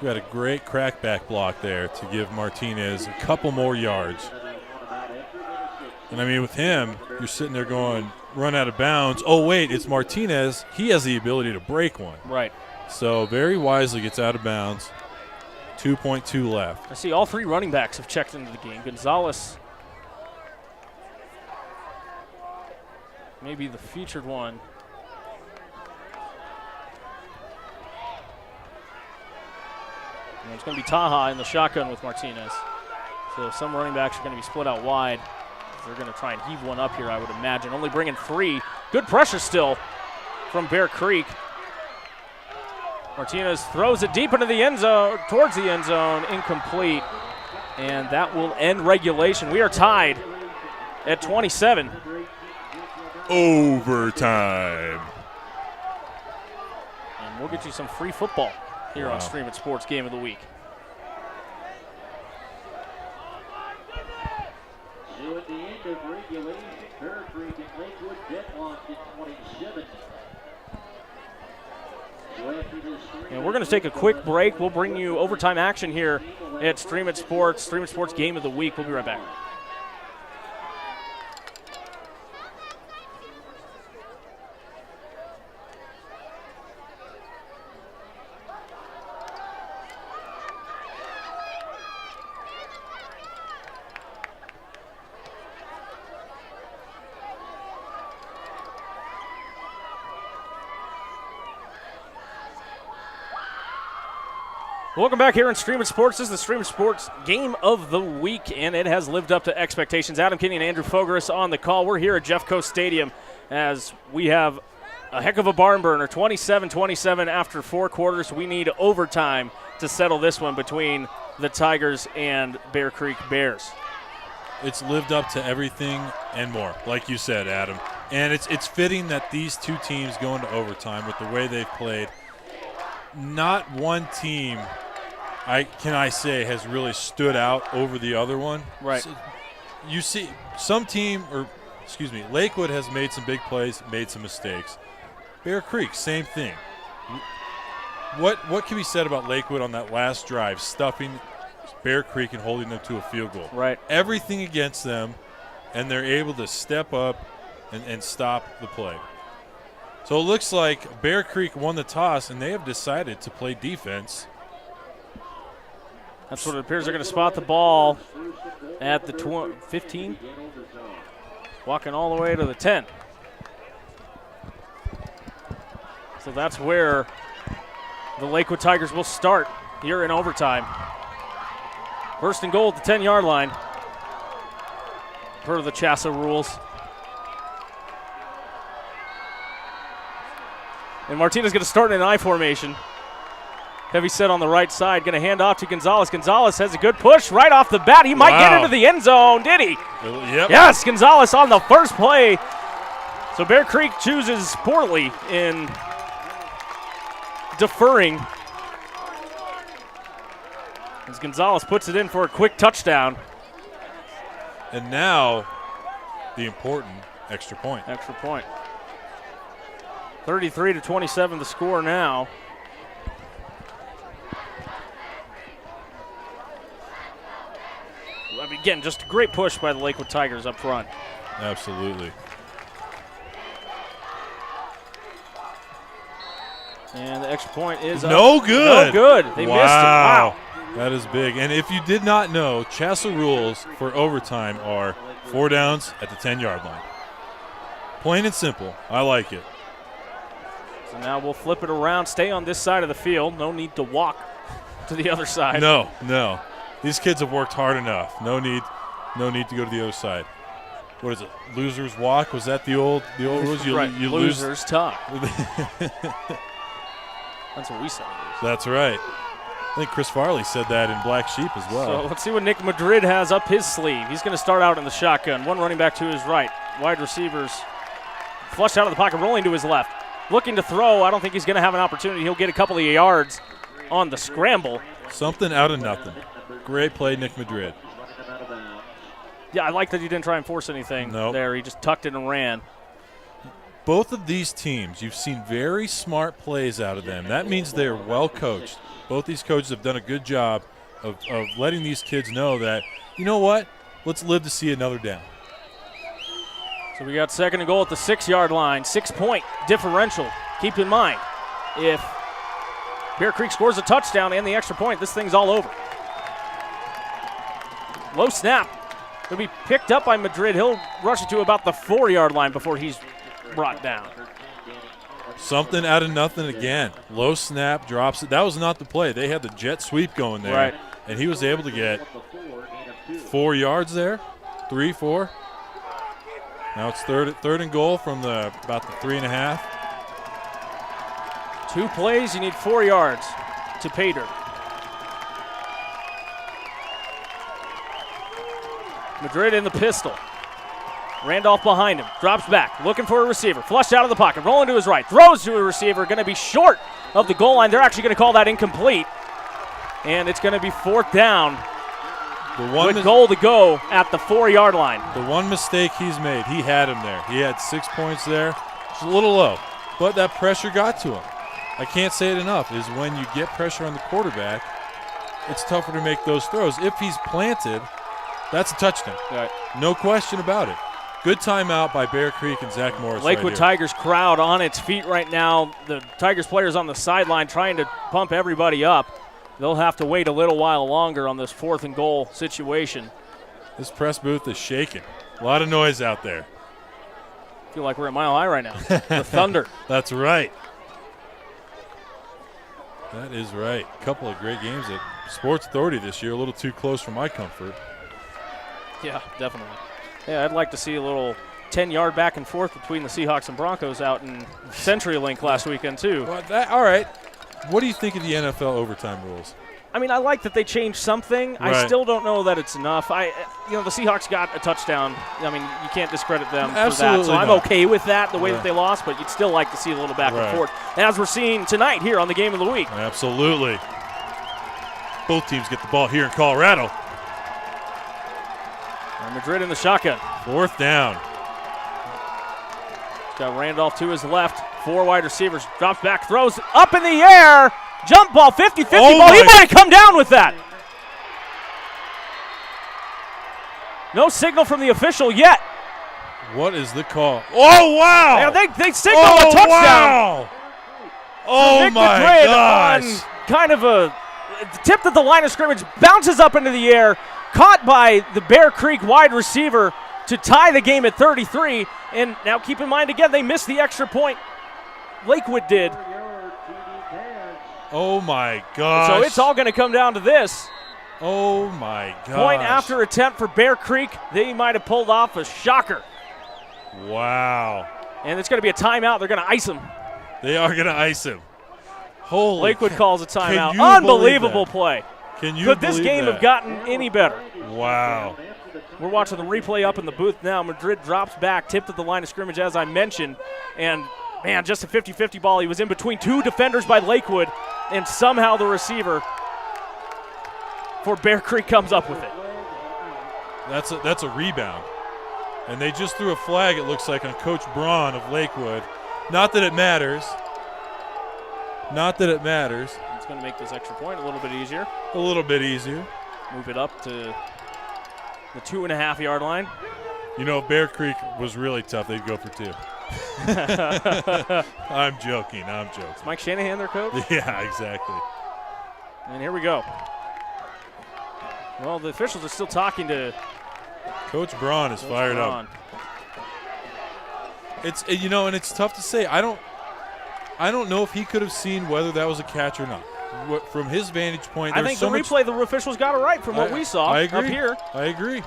We had a great crackback block there to give Martinez a couple more yards. And, I mean, with him, you're sitting there going, run out of bounds. Oh, wait, it's Martinez. He has the ability to break one. Right. So very wisely gets out of bounds. 2.2 left. I see all three running backs have checked into the game. Gonzalez, maybe the featured one. And it's going to be Taha in the shotgun with Martinez. So some running backs are going to be split out wide. They're going to try and heave one up here, I would imagine. Only bringing 3. Good pressure still from Bear Creek. Martinez throws it deep into the end zone, towards the end zone, incomplete. And that will end regulation. We are tied at 27. overtime. And we'll get you some free football here on Stream It Sports Game of the Week. So at the end of regulation, Bear Creek and Lakewood deadlocked at 27. And we're going to take a quick break. We'll bring you overtime action here at Stream It Sports Game of the Week. We'll be right back. Welcome back here in Stream It Sports. This is the Stream It Sports Game of the Week, and it has lived up to expectations. Adam Kinney and Andrew Fogoros on the call. We're here at Jeffco Stadium as we have a heck of a barn burner, 27-27 after 4 quarters. We need overtime to settle this one between the Tigers and Bear Creek Bears. It's lived up to everything and more, like you said, Adam. And it's fitting that these two teams go into overtime with the way they've played. Not one team, can I say, has really stood out over the other one. Right. So you see some team, Lakewood has made some big plays, made some mistakes. Bear Creek, same thing. What can be said about Lakewood on that last drive, stuffing Bear Creek and holding them to a field goal? Right. Everything against them, and they're able to step up and stop the play. So it looks like Bear Creek won the toss, and they have decided to play defense. That's what it appears. They're going to spot the ball at the 15, walking all the way to the 10. So that's where the Lakewood Tigers will start here in overtime. First and goal at the 10-yard line, per the Chassa rules. And Martinez going to start in an I formation. Heavy set on the right side. Going to hand off to Gonzalez. Gonzalez has a good push right off the bat. He might get into the end zone. Did he? Yep. Yes, Gonzalez on the first play. So Bear Creek chooses poorly in deferring, as Gonzalez puts it in for a quick touchdown. And now the important extra point. Extra point. 33-27 the score now. I mean, again, just a great push by the Lakewood Tigers up front. Absolutely. And the extra point is no good. No good. They missed it. Wow. That is big. And if you did not know, Chassa rules for overtime are 4 downs at the 10-yard line. Plain and simple. I like it. So now we'll flip it around, stay on this side of the field. No need to walk to the other side. No. These kids have worked hard enough. No need to go to the other side. What is it? Losers walk? Was that the old rules? Right. You losers talk. That's what we said. That's right. I think Chris Farley said that in Black Sheep as well. So let's see what Nick Madrid has up his sleeve. He's going to start out in the shotgun. One running back to his right. Wide receivers flushed out of the pocket, rolling to his left. Looking to throw. I don't think he's going to have an opportunity. He'll get a couple of yards on the scramble. Something out of nothing. Great play, Nick Madrid. Yeah, I like that he didn't try and force anything there. He just tucked it and ran. Both of these teams, you've seen very smart plays out of them. That means they're well coached. Both these coaches have done a good job of letting these kids know that, you know what, let's live to see another down. So we got second and goal at the 6-yard line. 6-point differential. Keep in mind, if Bear Creek scores a touchdown and the extra point, this thing's all over. Low snap. It'll be picked up by Madrid. He'll rush it to about the 4-yard line before he's brought down. Something out of nothing again. Low snap, drops it. That was not the play. They had the jet sweep going there. Right. And he was able to get 4 yards there. 3, 4. Now it's third and goal from about the 3.5. 2 plays, you need 4 yards to pay dirt. Madrid in the pistol. Randolph behind him, drops back, looking for a receiver, flushed out of the pocket, rolling to his right, throws to a receiver, going to be short of the goal line. They're actually going to call that incomplete, and it's going to be 4th down with goal to go at the 4-yard line. The one mistake he's made, he had him there. He had 6 points there. It's a little low, but that pressure got to him. I can't say it enough, is when you get pressure on the quarterback, it's tougher to make those throws. If he's planted, that's a touchdown. Right. No question about it. Good timeout by Bear Creek and Zach Morris. Lakewood Tigers crowd on its feet right now. The Tigers players on the sideline trying to pump everybody up. They'll have to wait a little while longer on this 4th and goal situation. This press booth is shaking. A lot of noise out there. I feel like we're at Mile High right now. The Thunder. That's right. That is right. A couple of great games at Sports Authority this year. A little too close for my comfort. Yeah, definitely. Yeah, I'd like to see a little 10-yard back and forth between the Seahawks and Broncos out in CenturyLink last weekend, too. Well, all right. What do you think of the NFL overtime rules? I mean, I like that they changed something. Right. I still don't know that it's enough. The Seahawks got a touchdown. I mean, you can't discredit them Absolutely for that. So I'm not. okay with that, the way Right. that they lost, but you'd still like to see a little back Right. and forth. As we're seeing tonight here on the Game of the Week. Absolutely. Both teams get the ball here in Colorado. And Madrid in the shotgun. 4th down. Got Randolph to his left. 4 wide receivers. Drops back, throws up in the air. Jump ball, 50-50 ball. He might have come down with that. No signal from the official yet. What is the call? Oh, wow. Yeah, they signaled a touchdown. Wow. Oh, Nick my Madrid gosh. on kind of a tipped at the line of scrimmage, bounces up into the air, caught by the Bear Creek wide receiver to tie the game at 33. And now keep in mind, again, they missed the extra point. Lakewood did. Oh, my gosh. So it's all going to come down to this. Oh, my gosh. Point after attempt for Bear Creek. They might have pulled off a shocker. Wow. And it's going to be a timeout. They're going to ice him. They are going to ice him. Holy Lakewood calls a timeout. you Unbelievable believe that? play. Can you Could this believe game that? have gotten any better? Wow. We're watching the replay up in the booth now. Madrid drops back, tipped at the line of scrimmage, as I mentioned. And, man, just a 50-50 ball. He was in between 2 defenders by Lakewood, and somehow the receiver for Bear Creek comes up with it. That's a rebound. And they just threw a flag, it looks like, on Coach Braun of Lakewood. Not that it matters. Not that it matters. It's going to make this extra point a little bit easier. A little bit easier. Move it up to the 2.5-yard line. You know, if Bear Creek was really tough, they'd go for 2. I'm joking. Is Mike Shanahan their coach? Yeah, exactly. And here we go. Well, the officials are still talking to Coach Braun is fired Braun. up. It's and it's tough to say. I don't know if he could have seen whether that was a catch or not. From his vantage point, I think the replay, the officials got it right from what we saw I agree. up here. I agree.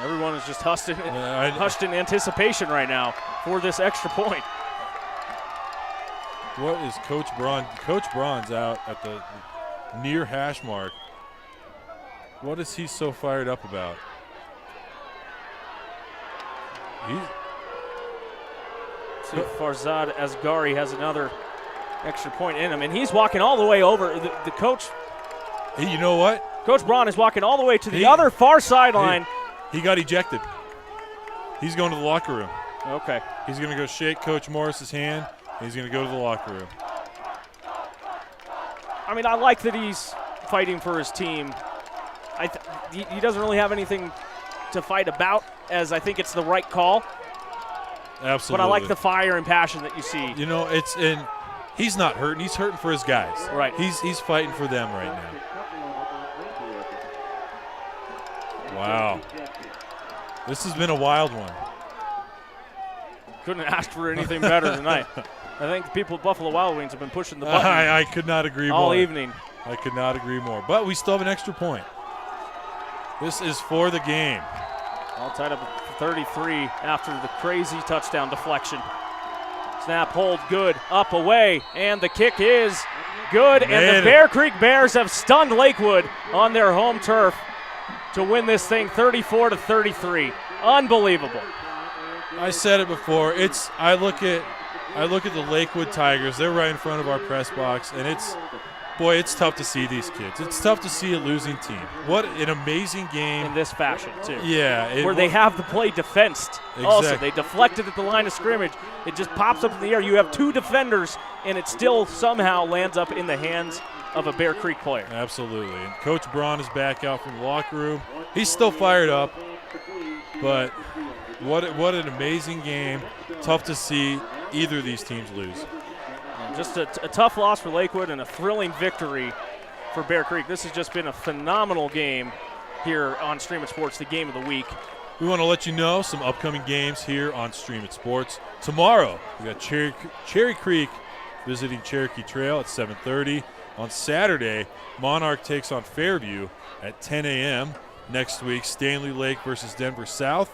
Everyone is just hushed in anticipation right now for this extra point. What is Coach Braun? Coach Braun's out at the near hash mark. What is he so fired up about? See if Farzad Asghari has another extra point in him, and he's walking all the way over. The coach, You know what? Coach Braun is walking all the way to the other far sideline. He got ejected. He's going to the locker room. Okay. He's going to go shake Coach Morris's hand. He's going to go to the locker room. I mean, I like that he's fighting for his team. He doesn't really have anything to fight about, as I think it's the right call. Absolutely. But I like the fire and passion that you see. You know, he's not hurting. He's hurting for his guys. Right. He's fighting for them right now. Wow. This has been a wild one. Couldn't ask for anything better tonight. I think the people at Buffalo Wild Wings have been pushing the button I could not agree more. all evening. I could not agree more. But we still have an extra point. This is for the game. All tied up at 33 after the crazy touchdown deflection. Snap, hold, good, up, away, and the kick is good. And the Bear Creek Bears have stunned Lakewood on their home turf to win this thing 34-33. Unbelievable. I said it before. I look at the Lakewood Tigers. They're right in front of our press box, and it's tough to see these kids. It's tough to see a losing team. What an amazing game. In this fashion, too. Yeah. Where they have the play defensed. Exactly. Also, they deflected at the line of scrimmage. It just pops up in the air. You have two defenders, and it still somehow lands up in the hands of a Bear Creek player. Absolutely. And Coach Braun is back out from the locker room. He's still fired up, but what an amazing game. Tough to see either of these teams lose. Just a tough loss for Lakewood and a thrilling victory for Bear Creek. This has just been a phenomenal game here on Stream It Sports, the game of the week. We want to let you know some upcoming games here on Stream It Sports. Tomorrow, we got Cherry Creek visiting Cherokee Trail at 7:30. On Saturday, Monarch takes on Fairview at 10 a.m. Next week, Stanley Lake versus Denver South.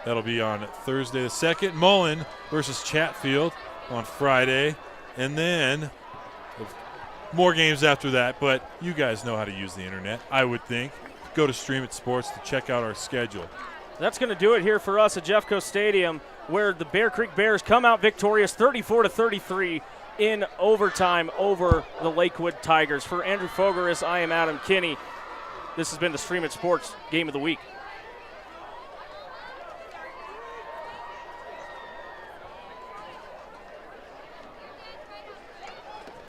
That'll be on Thursday the 2nd. Mullen versus Chatfield on Friday. And then more games after that, but you guys know how to use the internet, I would think. Go to Stream It Sports to check out our schedule. That's going to do it here for us at Jeffco Stadium, where the Bear Creek Bears come out victorious 34-33 in overtime over the Lakewood Tigers. For Andrew Fogoros, I am Adam Kinney. This has been the Stream It Sports Game of the Week.